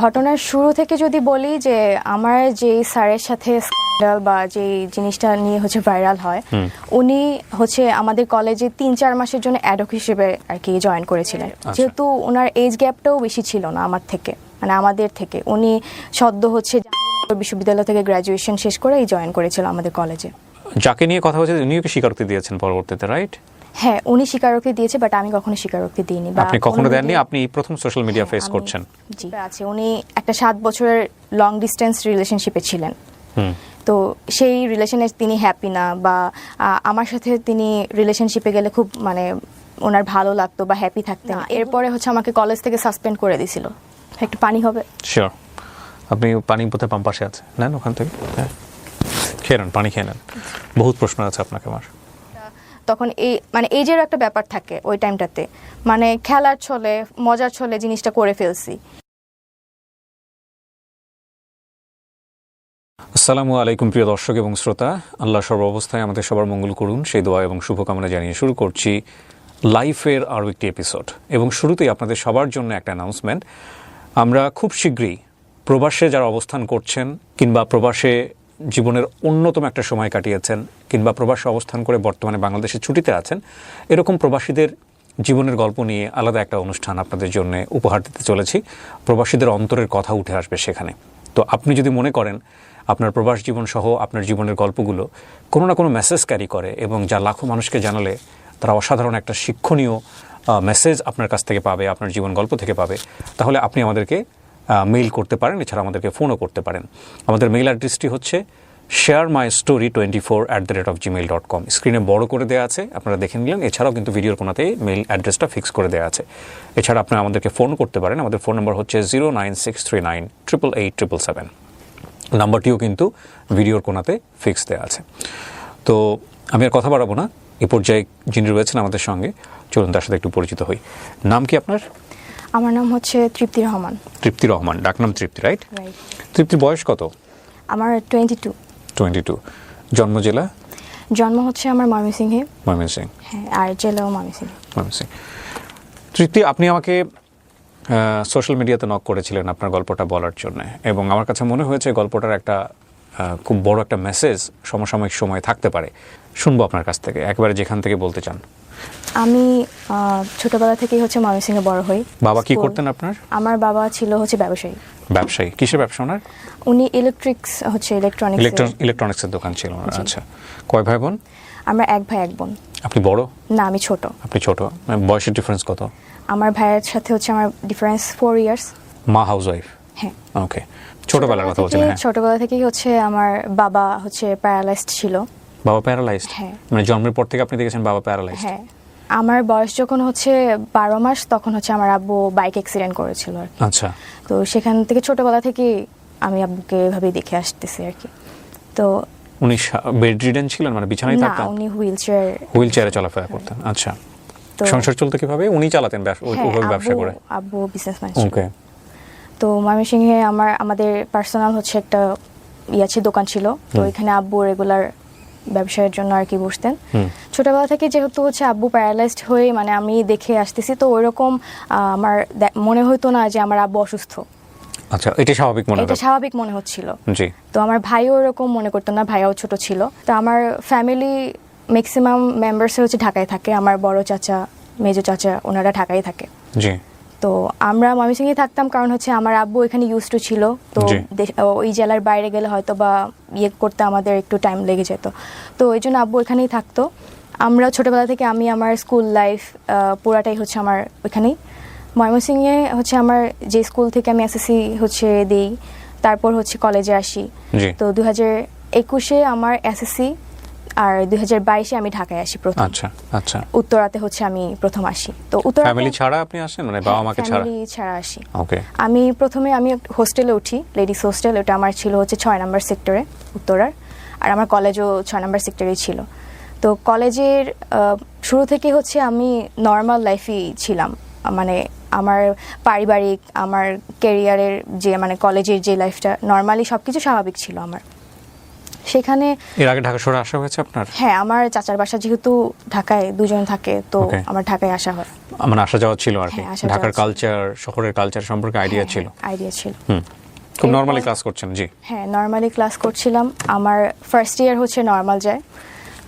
ঘটনার শুরু থেকে যদি বলি যে আমার যে স্যারের সাথে স্ক্যান্ডাল বা যে জিনিসটা নিয়ে হচ্ছে ভাইরাল হয়, উনি হচ্ছে আমাদের কলেজে ৩-৪ মাসের জন্য অ্যাডহক হিসেবে আর কি জয়েন করেছিলেন। যেহেতু ওনার এজ গ্যাপটাও বেশি ছিল না আমার থেকে, মানে আমাদের থেকে। উনি সদ্য হচ্ছে বিশ্ববিদ্যালয় থেকে গ্র্যাজুয়েশন শেষ করেই জয়েন করেছিল আমাদের কলেজে। যাকে নিয়ে কথা হচ্ছে উনিও কি স্বীকারোক্তি দিয়েছেন পরবর্তীতে, রাইট? হ্যাঁ, উনি স্বীকারোক্তি দিয়েছে, বাট আমি কখনো স্বীকারোক্তি দিইনি। আপনি কখনো দেননি? আপনি প্রথম সোশ্যাল মিডিয়া ফেস করছেন। জি আছে। উনি একটা 7 বছরের লং ডিস্টেন্স রিলেশনশিপে ছিলেন। তো সেই রিলেশনে তিনি হ্যাপি না, বা আমার সাথে তিনি রিলেশনশিপে গেলে খুব মানে ওনার ভালো লাগতো বা হ্যাপি থাকতেন। এরপরে হচ্ছে আমাকে কলেজ থেকে সাসপেন্ড করে দিয়েছিল। একটু পানি হবে? শিওর। আপনি পানি বোধহয় পাম্প পাশে আছে, নেন ওখান থেকে। হ্যাঁ, খেয়ে নেন, পানি খেয়ে নেন। বহুত প্রশ্ন আছে আপনাকে আমার। তখন এই মানে এজের একটা ব্যাপার থাকে ওই টাইমটাতে, মানে খেলার ছলে মজার ছলে জিনিসটা করে ফেলছি। আসসালামু আলাইকুম প্রিয় দর্শক এবং শ্রোতা, আল্লাহ সর্বাবস্থায় আমাদের সবার মঙ্গল করুন সেই দোয়া এবং শুভকামনা জানিয়ে শুরু করছি লাইফের আরও একটি এপিসোড। এবং শুরুতেই আপনাদের সবার জন্য একটা অ্যানাউন্সমেন্ট। আমরা খুব শীঘ্রই প্রবাসে যারা অবস্থান করছেন, কিংবা প্রবাসে জীবনের অন্যতম একটা সময় কাটিয়েছেন, কিংবা প্রবাসে অবস্থান করে বর্তমানে বাংলাদেশে ছুটিতে আছেন, এরকম প্রবাসীদের জীবনের গল্প নিয়ে আলাদা একটা অনুষ্ঠান আপনাদের জন্য উপহার দিতে চলেছি। প্রবাসীদের অন্তরের কথা উঠে আসবে সেখানে। তো আপনি যদি মনে করেন আপনার প্রবাস জীবন সহ আপনার জীবনের গল্পগুলো কোনো না কোনো মেসেজ ক্যারি করে, এবং যা লাখো মানুষকে জানালে তারা অসাধারণ একটা শিক্ষণীয় মেসেজ আপনার কাছ থেকে পাবে, আপনার জীবন গল্প থেকে পাবে, তাহলে আপনি আমাদেরকে মেইল করতে পারেন। এছাড়া আমাদেরকে ফোনও করতে পারেন। আমাদের মেইল অ্যাড্রেসটি হচ্ছে sharemystory24@gmail.com। স্ক্রিনে বড় করে দেওয়া আছে, আপনারা দেখে নিলেন। এছাড়াও কিন্তু ভিডিওর কোনাতেই মেইল অ্যাড্রেসটা ফিক্স করে দেওয়া আছে। এছাড়া আপনারা আমাদেরকে ফোন করতে পারেন। আমাদের ফোন নম্বর হচ্ছে 09639888777। নাম্বারটিও কিন্তু ভিডিওর কোনাতে ফিক্স দেওয়া আছে। তো আমি আর কথা বাড়াবো না, এ পর্যায়ে যিনি রয়েছেন আমাদের সঙ্গে, চলুন তার সাথে একটু পরিচিত হই। নাম কি আপনার? আমার নাম হচ্ছে তৃপ্তি রহমান। তৃপ্তি রহমান, ডাকনাম তৃপ্তি, রাইট? তৃপ্তির বয়স কত? আমার 22। জন্ম জেলা? জন্ম হচ্ছে আমার ময়মনসিংহে। ময়মনসিংহ, হ্যাঁ, আর জেলাও ময়মনসিংহ। তৃপ্তি, আপনি আমাকে সোশ্যাল মিডিয়াতে নক করেছিলেন আপনার গল্পটা বলার জন্য, এবং আমার কাছে মনে হয়েছে গল্পটার একটা খুব বড় একটা মেসেজ সমসাময়িক সময় থাকতে পারে। শুনবো আপনার কাছ থেকে, একবারে যেখান থেকে বলতে চান। আমি ছোটবেলা থেকেই হচ্ছে ময়মনসিংহে বড় হই। বাবা কি করতেন আপনার? আমার বাবা ছিল হচ্ছে ব্যবসায়ী। ব্যবসায়ী? কিসের ব্যবসা ওনার? উনি ইলেকট্রনিক্সের দোকান ছিল ওনার। আচ্ছা, কয় ভাই বোন? আমরা এক ভাই এক বোন। আপনি বড়? না, আমি ছোট। আপনি ছোট। বয়সের ডিফারেন্স কত? আমার ভাইয়ের সাথে হচ্ছে আমার ডিফারেন্স 4 ইয়ার্স। মা হাউসওয়াইফ? হ্যাঁ। ওকে, ছোটবেলার কথা বলছেন? হ্যাঁ, ছোটবেলা থেকেই হচ্ছে আমার বাবা হচ্ছে প্যারালাইজড ছিল। বাবা প্যারালাইজড? হ্যাঁ। মানে জন্মের পর থেকে আপনি দেখেছেন বাবা প্যারালাইজড? হ্যাঁ। আমার বয়স যখন হচ্ছে 12 মাস, তখন হচ্ছে আমার আব্বু বাইক অ্যাক্সিডেন্ট করেছিল আর কি। আচ্ছা। তো সেখান থেকে ছোটবেলা থেকে আমি আব্বুকে এভাবেই দেখে আসতেছি আর কি। তো উনি বেড রিডেন ছিলেন, মানে বিছানায় থাকতেন? না, উনি হুইলচেয়ারে চলাফেরা করতেন। আচ্ছা। সংসার চলতে কিভাবে? উনি চালাতেন ব্যবসা করে? আব্বু বিজনেসম্যান। ওকে। তো ময়মনসিংহে আমাদের পার্সোনাল হচ্ছে একটা দোকান ছিল। তো এখানে আব্বু রেগুলার ব্যবসায়ের জন্য আর কি বসতেন। ছোটবেলা থেকে যেহেতু হচ্ছে আব্বু প্যারালাইজড হয়ে মানে আমি দেখে আসতেছি, তো ওইরকম আমার মনে হতো না যে আমার আব্বু অসুস্থ। আচ্ছা, এটা স্বাভাবিক মনে হচ্ছিল। জি। তো আমার ভাইও ওরকম মনে করতো না, ভাইও ছোট ছিল। তো আমার ফ্যামিলি ম্যাক্সিমাম মেম্বার্স হচ্ছে ঢাকায় থাকে। আমার বড় চাচা, মেজো চাচা, ওনারা ঢাকায় থাকে। জি। তো আমরা ময়মনসিংহে থাকতাম, কারণ হচ্ছে আমার আব্বু এখানে ইউজড টু ছিল। তো ওই জেলার বাইরে গেলে হয়তো বা করতে আমাদের একটু টাইম লেগে যেত। তো এই জন্য আব্বু এখানেই থাকতো। আমরা ছোটবেলা থেকে আমি আমার স্কুল লাইফ পুরাটাই হচ্ছে আমার ওইখানেই। ময়মনসিংহে হচ্ছে আমার যে স্কুল থেকে আমি এসএসসি হচ্ছে দিই, তারপর হচ্ছে কলেজে আসি। জি। তো 2021-এ আমার এসএসসি, আর 2022-এ আমি ঢাকায় আসি প্রথম। আচ্ছা আচ্ছা। উত্তরাতে হচ্ছে আমি প্রথম আসি। তো ফ্যামিলি ছাড়া আপনি আসেন, মানে বাবা মাকে ছাড়া? ফ্যামিলি ছাড়া আসি। ওকে। আমি প্রথমে হোস্টেলে উঠি, লেডিস হোস্টেল। ওটা আমার ছিল হচ্ছে 6 নম্বর সেক্টরে, উত্তরার। আর আমার কলেজও 6 নম্বর সেক্টরেই ছিল। তো কলেজের শুরু থেকে হচ্ছে আমি নর্মাল লাইফই ছিলাম। মানে আমার পারিবারিক, আমার ক্যারিয়ারের যে মানে কলেজের যে লাইফটা, নর্মালি সবকিছু স্বাভাবিক ছিল আমার। সেখানে এর আগে ঢাকা শহরে আসা হয়েছে আপনার? হ্যাঁ, আমার চাচার বাসা যেহেতু ঢাকায়, দুজন থাকে, তো Okay. আমার ঢাকায় আসা হয়। মানে আসা যাওয়া ছিল আর কি, হ্যাঁ, আসা যাওয়া ঢাকার ছিল। কালচার, শহরের কালচার সম্পর্কে আইডিয়া ছিল? আইডিয়া ছিল। খুব এরপর- নর্মালি ক্লাস করছেন? জি। হ্যাঁ, নর্মালি ক্লাস করছিলাম। আমার ফার্স্ট ইয়ার হচ্ছে নর্মাল যায়।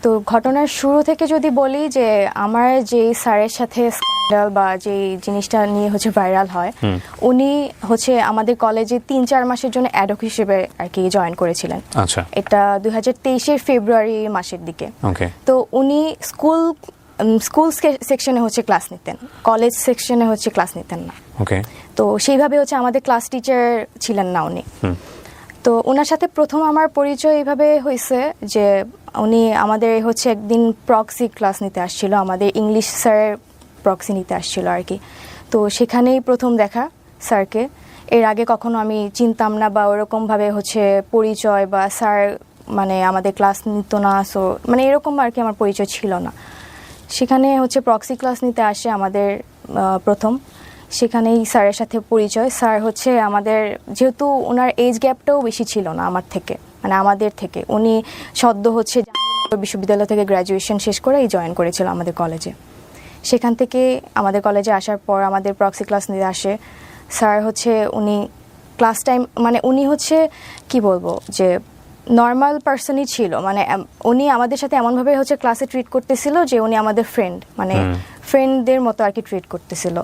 তো ঘটনার শুরু থেকে যদি বলি যে আমার যে স্যারের সাথে স্ক্যান্ডাল বা যে জিনিসটা নিয়ে হচ্ছে ভাইরাল হয়, উনি হচ্ছে আমাদের কলেজে 3-4 মাসের জন্য অ্যাডহক হিসেবে আর কি জয়েন করেছিলেন। আচ্ছা, এটা 2023-এর ফেব্রুয়ারি মাসের দিকে। ওকে। তো উনি স্কুল সেকশনে হচ্ছে ক্লাস নিতেন, কলেজ সেকশনে হচ্ছে ক্লাস নিতেন না। ওকে। তো সেইভাবে হচ্ছে আমাদের ক্লাস টিচার ছিলেন না উনি। তো ওনার সাথে প্রথম আমার পরিচয় এইভাবে হয়েছে যে উনি আমাদের হচ্ছে একদিন প্রক্সি ক্লাস নিতে আসছিল, আমাদের ইংলিশ স্যারের প্রক্সি নিতে আসছিল আর কি। তো সেখানেই প্রথম দেখা স্যারকে। এর আগে কখনো আমি চিনতাম না বা ওরকমভাবে হচ্ছে পরিচয় বা স্যার মানে আমাদের ক্লাস নিত না, সো মানে এরকম আর কি আমার পরিচয় ছিল না। সেখানে হচ্ছে প্রক্সি ক্লাস নিতে আসে আমাদের প্রথম, সেখানেই স্যারের সাথে পরিচয়। স্যার হচ্ছে আমাদের, যেহেতু ওনার এজ গ্যাপটাও বেশি ছিল না আমার থেকে, মানে আমাদের থেকে, উনি সদ্য হচ্ছে বিশ্ববিদ্যালয় থেকে গ্র্যাজুয়েশন শেষ করেই জয়েন করেছিল আমাদের কলেজে। সেখান থেকে আমাদের কলেজে আসার পর আমাদের প্রক্সি ক্লাস নিতে আসে স্যার। হচ্ছে উনি ক্লাস টাইম, মানে উনি হচ্ছে কি বলবো যে নর্মাল পার্সনই ছিল, মানে উনি আমাদের সাথে এমনভাবে হচ্ছে ক্লাসে ট্রিট করতেছিল যে উনি আমাদের ফ্রেন্ড, মানে ফ্রেন্ডদের মতো আর কি ট্রিট করতেছিল।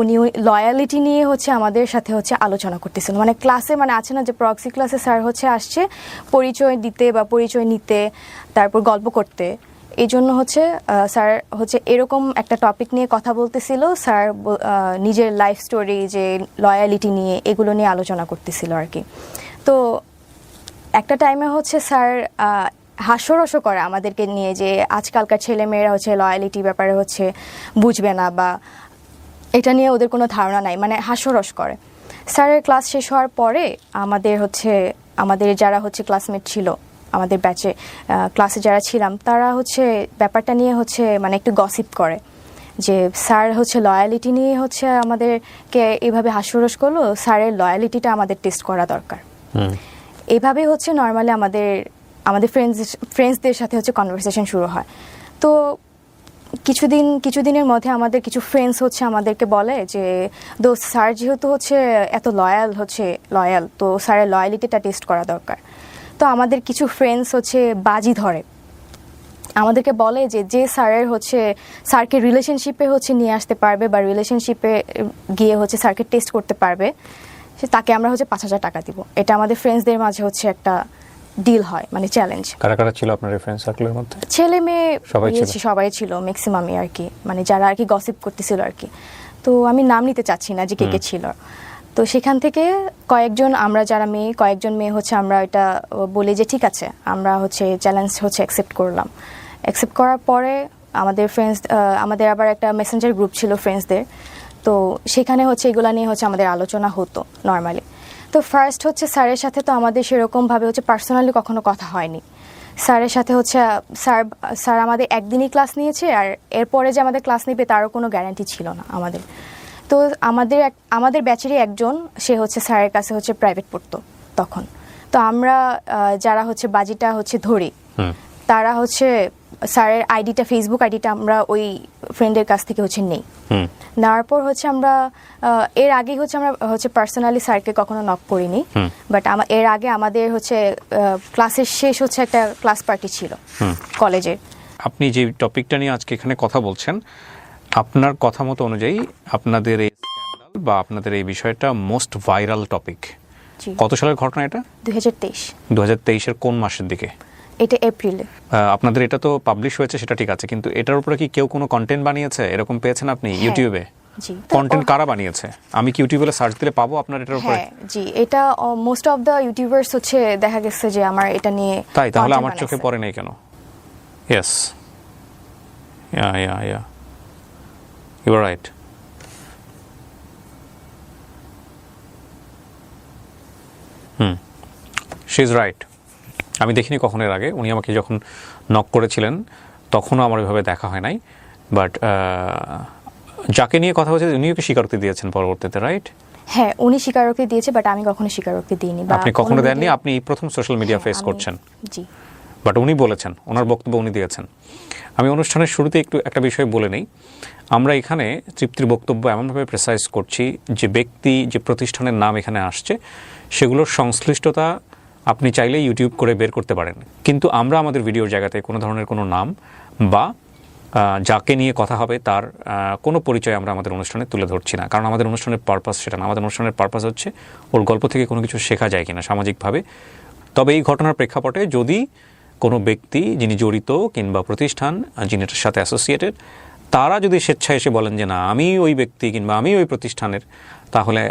উনি লয়ালিটি নিয়ে হচ্ছে আমাদের সাথে হচ্ছে আলোচনা করতেছিল, মানে ক্লাসে, মানে আছে না যে প্রক্সি ক্লাসে স্যার হচ্ছে আসছে পরিচয় দিতে বা পরিচয় নিতে, তারপর গল্প করতে। এই জন্য হচ্ছে স্যার হচ্ছে এরকম একটা টপিক নিয়ে কথা বলতেছিল। স্যার নিজের লাইফ স্টোরি, যে লয়ালিটি নিয়ে, এগুলো নিয়ে আলোচনা করতেছিল আর কি। তো একটা টাইমে হচ্ছে স্যার হাস্যরসও করে আমাদেরকে নিয়ে, যে আজকালকার ছেলে মেয়েরা হচ্ছে লয়ালিটি ব্যাপারে হচ্ছে বুঝবে না বা এটা নিয়ে ওদের কোনো ধারণা নাই, মানে হাস্যরস করে। স্যারের ক্লাস শেষ হওয়ার পরে আমাদের যারা হচ্ছে ক্লাসমেট ছিল, আমাদের ব্যাচে ক্লাসে যারা ছিলাম, তারা হচ্ছে ব্যাপারটা নিয়ে হচ্ছে মানে একটু গসিপ করে যে স্যার হচ্ছে লয়ালিটি নিয়ে হচ্ছে আমাদেরকে এইভাবে হাস্যরস করলো, স্যারের লয়ালিটিটা আমাদের টেস্ট করা দরকার। এইভাবে হচ্ছে নর্মালি আমাদের ফ্রেন্ডসদের সাথে হচ্ছে কনভারসেশন শুরু হয়। তো কিছুদিনের মধ্যে আমাদের কিছু ফ্রেন্ডস হচ্ছে আমাদেরকে বলে যে দোস্ত, স্যার যেহেতু হচ্ছে এত লয়াল, তো স্যারের লয়ালিটিটা টেস্ট করা দরকার। তো আমাদের কিছু ফ্রেন্ডস হচ্ছে বাজি ধরে, আমাদেরকে বলে যে স্যারকে রিলেশনশিপে হচ্ছে নিয়ে আসতে পারবে বা রিলেশনশিপে গিয়ে হচ্ছে স্যারকে টেস্ট করতে পারবে, তাকে আমরা হচ্ছে 5,000 টাকা দিব। এটা আমাদের ফ্রেন্ডসদের মাঝে হচ্ছে একটা ডিল হয়, মানে চ্যালেঞ্জ। কারা কারা ছিল আপনার ফ্রেন্ড সার্কেলের মধ্যে? ছেলে মেয়ে সবাই ছিল, ম্যাক্সিমামই আর কি, মানে যারা আর কি গসিপ করতেছিল আর কি। তো আমি নাম নিতে চাচ্ছি না যে কে কে ছিল। তো সেখান থেকে কয়েকজন মেয়ে হচ্ছে আমরা এটা বলি যে ঠিক আছে, আমরা হচ্ছে চ্যালেঞ্জ হচ্ছে অ্যাকসেপ্ট করলাম। অ্যাকসেপ্ট করার পরে আমাদের আবার একটা মেসেঞ্জার গ্রুপ ছিল ফ্রেন্ডসদের। তো সেখানে হচ্ছে এগুলা নিয়ে হচ্ছে আমাদের আলোচনা হতো নর্মালি। তো ফার্স্ট হচ্ছে স্যারের সাথে তো আমাদের সেরকমভাবে হচ্ছে পার্সোনালি কখনো কথা হয়নি। স্যারের সাথে হচ্ছে স্যার আমাদের একদিনই ক্লাস নিয়েছে, আর এরপরে যে আমাদের ক্লাস নেবে তারও কোনো গ্যারান্টি ছিল না আমাদের। তো আমাদের ব্যাচেরই একজন, সে হচ্ছে স্যারের কাছে হচ্ছে প্রাইভেট পড়তো তখন। তো আমরা যারা হচ্ছে বাজিটা হচ্ছে ধরি, তারা হচ্ছে স্যারের ফেসবুক আইডিটা আমরা ওই ফ্রেন্ডের কাছ থেকে হচ্ছে নেই। নেওয়ার পর হচ্ছে আমরা এর আগে হচ্ছে আমরা হচ্ছে পার্সোনালি স্যারকে কখনো নক করিনি, বাট এর আগে আমাদের হচ্ছে ক্লাসের শেষ হচ্ছে একটা ক্লাস পার্টি ছিল কলেজের। আপনি যে টপিকটা নিয়ে আজকে এখানে কথা বলছেন, আপনার কথা মতো অনুযায়ী আপনাদের এই স্ক্যান্ডাল বা আপনাদের এই বিষয়টা মোস্ট ভাইরাল টপিক। কত সালের ঘটনা এটা? 2023-এর কোন মাসের দিকে? এটা এপ্রিলে। আপনাদের এটা তো পাবলিশ হয়েছে, সেটা ঠিক আছে, কিন্তু এটার উপরে কি কেউ কোনো কন্টেন্ট বানিয়েছে? এরকম পেয়েছেন আপনি ইউটিউবে? জি। কন্টেন্ট কারা বানিয়েছে? আমি কি ইউটিউবে সার্চ দিলে পাবো আপনার এটার উপরে? হ্যাঁ, জি। এটা মোস্ট অফ দ্য ইউটিউবার্স হচ্ছে দেখা গেছে যে আমার এটা নিয়ে। তাই? তাহলে আমার চোখে পড়ে নাই কেন? Yes, yeah you are right. She is right. আমি দেখিনি কখনো এর আগে। উনি আমাকে যখন নক করেছিলেন তখনও আমার ওইভাবে দেখা হয় নাই, বাট যাকে নিয়ে কথা হচ্ছে উনিও কি স্বীকারোক্তি দিয়েছেন পরবর্তীতে, রাইট? হ্যাঁ, উনি স্বীকারোক্তি দিয়েছে, বাট আমি কখনো স্বীকারোক্তি দিইনি। আপনি কখনো দেননি? আপনি প্রথম সোশ্যাল মিডিয়া ফেস করছেন? জি। বাট উনি বলেছেন, ওনার বক্তব্য উনি দিয়েছেন। আমি অনুষ্ঠানের শুরুতে একটু একটা বিষয় বলে নেই। আমরা এখানে তৃপ্তির বক্তব্য এমনভাবে প্রেসাইজ করছি যে ব্যক্তি, যে প্রতিষ্ঠানের নাম এখানে আসছে, সেগুলোর সংশ্লিষ্টতা আপনি চাইলে ইউটিউব করে বের করতে পারেন, কিন্তু আমরা আমাদের ভিডিওর জায়গাতে কোনো ধরনের কোনো নাম বা যাকে নিয়ে কথা হবে তার কোনো পরিচয় আমরা আমাদের অনুষ্ঠানে তুলে ধরছি না, কারণ আমাদের অনুষ্ঠানের পারপাস সেটা না। আমাদের অনুষ্ঠানের পারপাস হচ্ছে ওর গল্প থেকে কোনো কিছু শেখা যায় কিনা সামাজিকভাবে। তবে এই ঘটনার প্রেক্ষাপটে যদি কোনো ব্যক্তি যিনি জড়িত কিংবা প্রতিষ্ঠান যিনি এটার সাথে অ্যাসোসিয়েটেড, তারা যদি স্বেচ্ছায় এসে বলেন যে না আমি ওই ব্যক্তি কিংবা আমি ওই প্রতিষ্ঠানের, তাহলে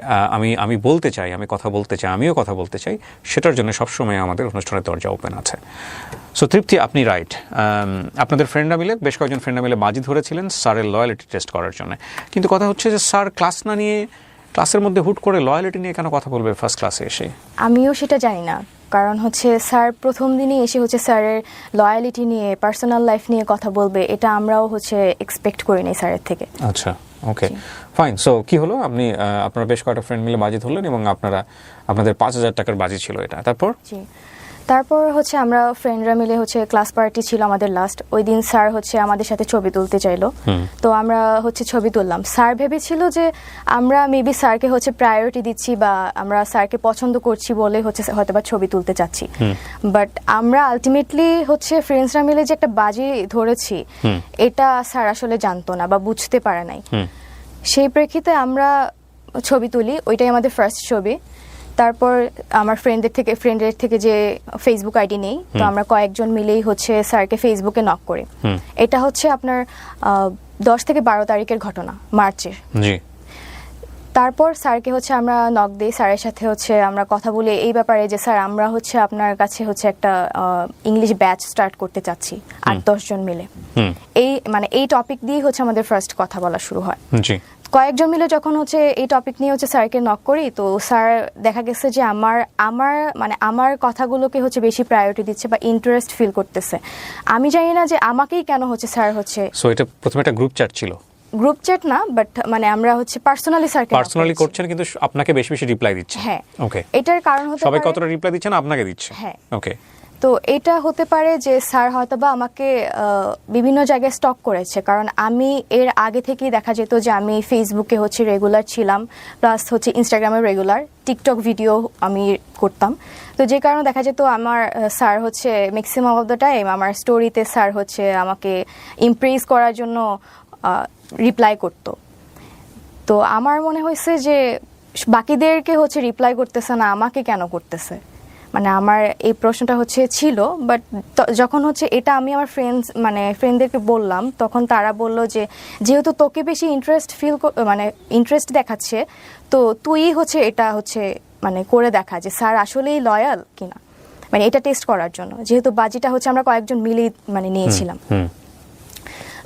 আমি বলতে চাই, আমি কথা বলতে চাই, আমিও কথা বলতে চাই, সেটার জন্য সবসময় আমাদের অনুষ্ঠানের দরজা ওপেন আছে। সো তৃপ্তি, আপনি রাইট। আপনাদের ফ্রেন্ডরা মিলে, বেশ কয়েকজন ফ্রেন্ডরা মিলে বাজি ধরেছিলেন স্যারের লয়ালিটি টেস্ট করার জন্য, কিন্তু কথা হচ্ছে যে স্যার ক্লাস না নিয়ে, ক্লাসের মধ্যে হুট করে লয়ালিটি নিয়ে কেন কথা বলবে ফার্স্ট ক্লাসে এসে? আমিও সেটা জানি না, কারণ হচ্ছে স্যার প্রথম দিনই এসে হচ্ছে স্যারের লয়ালিটি নিয়ে, পার্সোনাল লাইফ নিয়ে কথা বলবে, এটা আমরাও হচ্ছে এক্সপেক্ট করিনি স্যারের থেকে। আচ্ছা, ওকে, ফাইন। সো কি হলো? আপনারা বেশ কয়েকটা ফ্রেন্ড মিলে বাজি ধরলেন এবং আপনাদের 5,000 টাকার বাজি ছিল এটা। তারপর হচ্ছে আমরা ফ্রেন্ডরা মিলে হচ্ছে ক্লাস পার্টি ছিল আমাদের লাস্ট, ওই দিন স্যার হচ্ছে আমাদের সাথে ছবি তুলতে চাইলো, তো আমরা হচ্ছে ছবি তুললাম। স্যার ভেবেছিল যে আমরা মেবি স্যারকে হচ্ছে প্রায়োরিটি দিচ্ছি বা আমরা স্যারকে পছন্দ করছি বলে হচ্ছে হয়তো বা ছবি তুলতে চাচ্ছি, বাট আমরা আলটিমেটলি হচ্ছে ফ্রেন্ডসরা মিলে যে একটা বাজি ধরেছি এটা স্যার আসলে জানতো না বা বুঝতে পারে নাই। সেই প্রেক্ষিতে আমরা ছবি তুলি, ওইটাই আমাদের ফার্স্ট ছবি। তারপর আমার ফ্রেন্ডের থেকে যে ফেসবুক আইডি নেই, তো আমরা কয়েকজন মিলেই হচ্ছে স্যারকে ফেসবুকে নক করি। এটা হচ্ছে আপনার 10 থেকে 12 তারিখের ঘটনা, মার্চের। তারপর স্যারকে হচ্ছে আমরা নক দিই, স্যারের সাথে হচ্ছে আমরা কথা বলি এই ব্যাপারে যে স্যার আমরা হচ্ছে আপনার কাছে হচ্ছে একটা ইংলিশ ব্যাচ স্টার্ট করতে চাচ্ছি 8-10 জন মিলে। এই টপিক দিয়ে হচ্ছে আমাদের ফার্স্ট কথা বলা শুরু হয়। কয়েকজন মিলে যখন হচ্ছে এই টপিক নিয়ে হচ্ছে স্যারকে নক করি, তো স্যার দেখা গেছে যে আমার কথাগুলোকে হচ্ছে বেশি প্রায়োরিটি দিচ্ছে বা ইন্টারেস্ট ফিল করতেছে। আমি জানি না যে আমাকেই কেন হচ্ছে স্যার হচ্ছে। সো এটা প্রথমে একটা গ্রুপ চ্যাট ছিল? গ্রুপ চ্যাট না, বাট আমরা হচ্ছে পার্সোনালি করছেন, কিন্তু আপনাকে বেশি বেশি রিপ্লাই দিচ্ছে। হ্যাঁ, ওকে। এটার কারণ হতে পারে সবাই কতটা রিপ্লাই দিচ্ছেন আপনাকে দিচ্ছে। হ্যাঁ, ওকে। তো এটা হতে পারে যে স্যার হয়তোবা আমাকে বিভিন্ন জায়গায় স্টক করেছে, কারণ আমি এর আগে থেকেই দেখা যেত যে আমি ফেসবুকে হচ্ছে রেগুলার ছিলাম, প্লাস হচ্ছে ইনস্টাগ্রামে রেগুলার, টিকটক ভিডিও আমি করতাম। তো যে কারণে দেখা যেত আমার স্যার হচ্ছে ম্যাক্সিমাম অফ দ্য টাইম আমার স্টোরিতে স্যার হচ্ছে আমাকে ইমপ্রেস করার জন্য রিপ্লাই করতো। তো আমার মনে হয়েছে যে বাকিদেরকে হচ্ছে রিপ্লাই করতেছে না, আমাকে কেন করতেছে, আমার এই প্রশ্নটা হচ্ছে ছিল। বাট যখন হচ্ছে এটা আমি আমার ফ্রেন্ডদেরকে বললাম, তখন তারা বলল যে যেহেতু তোকে বেশি ইন্টারেস্ট দেখাচ্ছে, তো তুই হচ্ছে এটা হচ্ছে করে দেখা যে স্যার আসলেই লয়াল কিনা, এটা টেস্ট করার জন্য, যেহেতু বাজিটা হচ্ছে আমরা কয়েকজন মিলেই নিয়েছিলাম।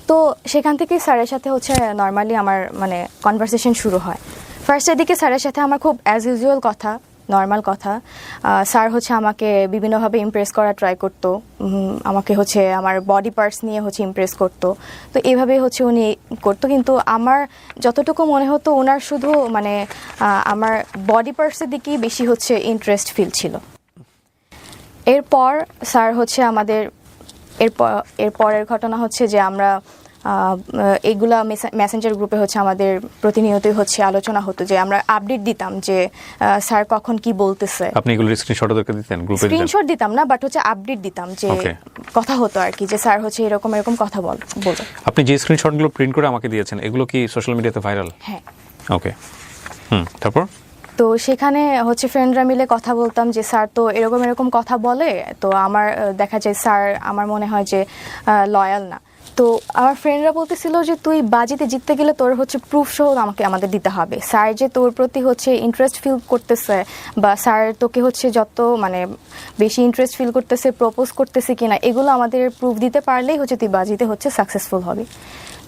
তো সেখান থেকেই স্যারের সাথে হচ্ছে নর্মালি আমার কনভারসেশন শুরু হয়। ফার্স্টের দিকে স্যারের সাথে আমার খুব অ্যাজ ইউজুয়াল কথা, নর্মাল কথা। স্যার হচ্ছে আমাকে বিভিন্নভাবে ইমপ্রেস করা ট্রাই করতো, আমাকে হচ্ছে আমার বডি পার্টস নিয়ে হচ্ছে ইমপ্রেস করতো। তো এইভাবেই হচ্ছে উনি করতো, কিন্তু আমার যতটুকু মনে হতো ওনার শুধু আমার বডি পার্টসের দিকেই বেশি হচ্ছে ইন্টারেস্ট ফিল ছিল। এরপর স্যার হচ্ছে আমাদের এরপরের ঘটনা হচ্ছে যে আমরা এইগুলা মেসেঞ্জার গ্রুপে হচ্ছে আমাদের প্রতিনিয়তই হচ্ছে আলোচনা হতো, যে আমরা আপডেট দিতাম যে স্যার কখন কি বলতেছে। আপনি এগুলো স্ক্রিনশট ওদেরকে দিতেন? গ্রুপে স্ক্রিনশট দিতাম না, বাট হচ্ছে আপডেট দিতাম যে কথা হতো আর কি, যে স্যার হচ্ছে এরকম কথা বলতো। আপনি যে স্ক্রিনশটগুলো প্রিন্ট করে আমাকে দিয়েছেন, এগুলো কি সোশ্যাল মিডিয়াতে ভাইরাল? হ্যাঁ। ওকে। তারপর তো সেখানে হচ্ছে ফ্রেন্ডরা মিলে কথা বলতাম যে স্যার তো এরকম কথা বলে, তো আমার দেখা যায় স্যার আমার মনে হয় যে লয়াল না। তো আমার ফ্রেন্ডরা বলতেছিল যে তুই বাজিতে জিততে গেলে তোর হচ্ছে প্রুফ সহ আমাদের দিতে হবে, স্যার যে তোর প্রতি হচ্ছে ইন্টারেস্ট ফিল করতেছে বা স্যার তোকে হচ্ছে যত বেশি ইন্টারেস্ট ফিল করতেছে, প্রপোজ করতেছে কিনা, এগুলো আমাদের প্রুফ দিতে পারলেই হচ্ছে তুই বাজিতে হচ্ছে সাকসেসফুল হবি।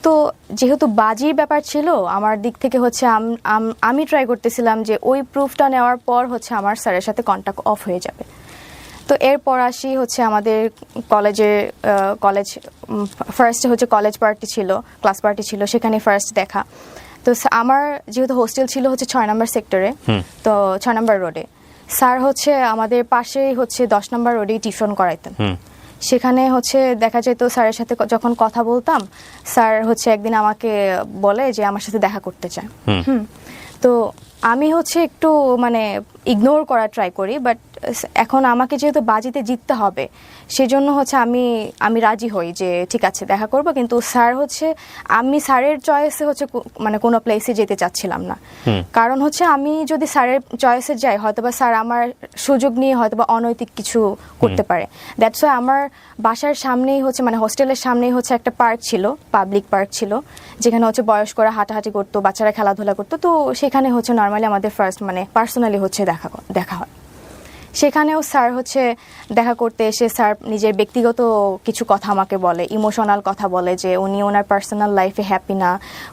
তো যেহেতু বাজির ব্যাপার ছিল, আমার দিক থেকে হচ্ছে আমি ট্রাই করতেছিলাম যে ওই প্রুফটা নেওয়ার পর হচ্ছে আমার স্যারের সাথে কন্ট্যাক্ট অফ হয়ে যাবে। তো এরপর আসি হচ্ছে আমাদের ফার্স্টে হচ্ছে কলেজ পার্টি ছিল, ক্লাস পার্টি ছিল, সেখানে ফার্স্ট দেখা। তো আমার যেহেতু হোস্টেল ছিল হচ্ছে 6 নম্বর সেক্টরে, তো 6 নম্বর রোডে, স্যার হচ্ছে আমাদের পাশেই হচ্ছে 10 নম্বর রোডেই টিউশন করাইতেন। সেখানে হচ্ছে দেখা যেত স্যারের সাথে যখন কথা বলতাম, স্যার হচ্ছে একদিন আমাকে বলে যে আমার সাথে দেখা করতে চায়। তো আমি হচ্ছে একটু মানে ইগনোর করা ট্রাই করি, বাট এখন আমাকে যেহেতু বাজিতে জিততে হবে সেজন্য হচ্ছে আমি রাজি হই যে ঠিক আছে দেখা করব, কিন্তু স্যার হচ্ছে আমি স্যারের চয়েসে হচ্ছে মানে কোনো প্লেসে যেতে চাচ্ছিলাম না। কারণ হচ্ছে আমি যদি স্যারের চয়েসে যাই হয়তোবা স্যার আমার সুযোগ নিয়ে হয়তোবা অনৈতিক কিছু করতে পারে। দ্যাটস ওয়াই আমার বাসার সামনেই হচ্ছে মানে হোস্টেলের সামনেই হচ্ছে একটা পার্ক ছিল, পাবলিক পার্ক ছিল, যেখানে হচ্ছে বয়স্করা হাঁটাহাঁটি করতো, বাচ্চারা খেলাধুলা করতো। তো সেখানে হচ্ছে নর্মালি আমাদের ফার্স্ট মানে পার্সোনালি হচ্ছে দেখা হয়। সেখানেও স্যার হচ্ছে দেখা করতে এসে স্যার নিজের ব্যক্তিগত কিছু কথা আমাকে বলে, ইমোশনাল কথা বলে যে উনি ওনার পার্সোনাল লাইফে হ্যাপি না,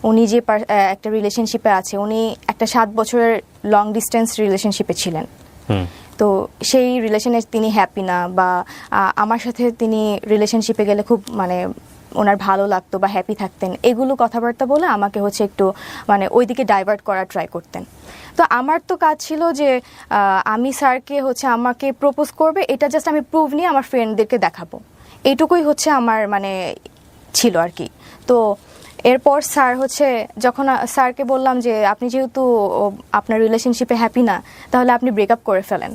উনি যে একটা রিলেশনশিপে আছে, উনি একটা 7 বছরের লং ডিস্টেন্স রিলেশনশিপে ছিলেন, তো সেই রিলেশনে তিনি হ্যাপি না, বা আমার সাথে তিনি রিলেশনশিপে গেলে খুব মানে ওনার ভালো লাগতো বা হ্যাপি থাকতেন, এগুলো কথাবার্তা বলে আমাকে হচ্ছে একটু মানে ওইদিকে ডাইভার্ট করার ট্রাই করতেন। তো আমার তো কাজ ছিল যে আমি স্যারকে হচ্ছে আমাকে প্রপোজ করবে, এটা জাস্ট আমি প্রুভ নিয়ে আমার ফ্রেন্ডদেরকে দেখাবো, এইটুকুই হচ্ছে আমার মানে ছিল আর কি। তো এরপর স্যার হচ্ছে যখন স্যারকে বললাম যে আপনি যেহেতু আপনার রিলেশনশিপে হ্যাপি না, তাহলে আপনি ব্রেকআপ করে ফেলেন,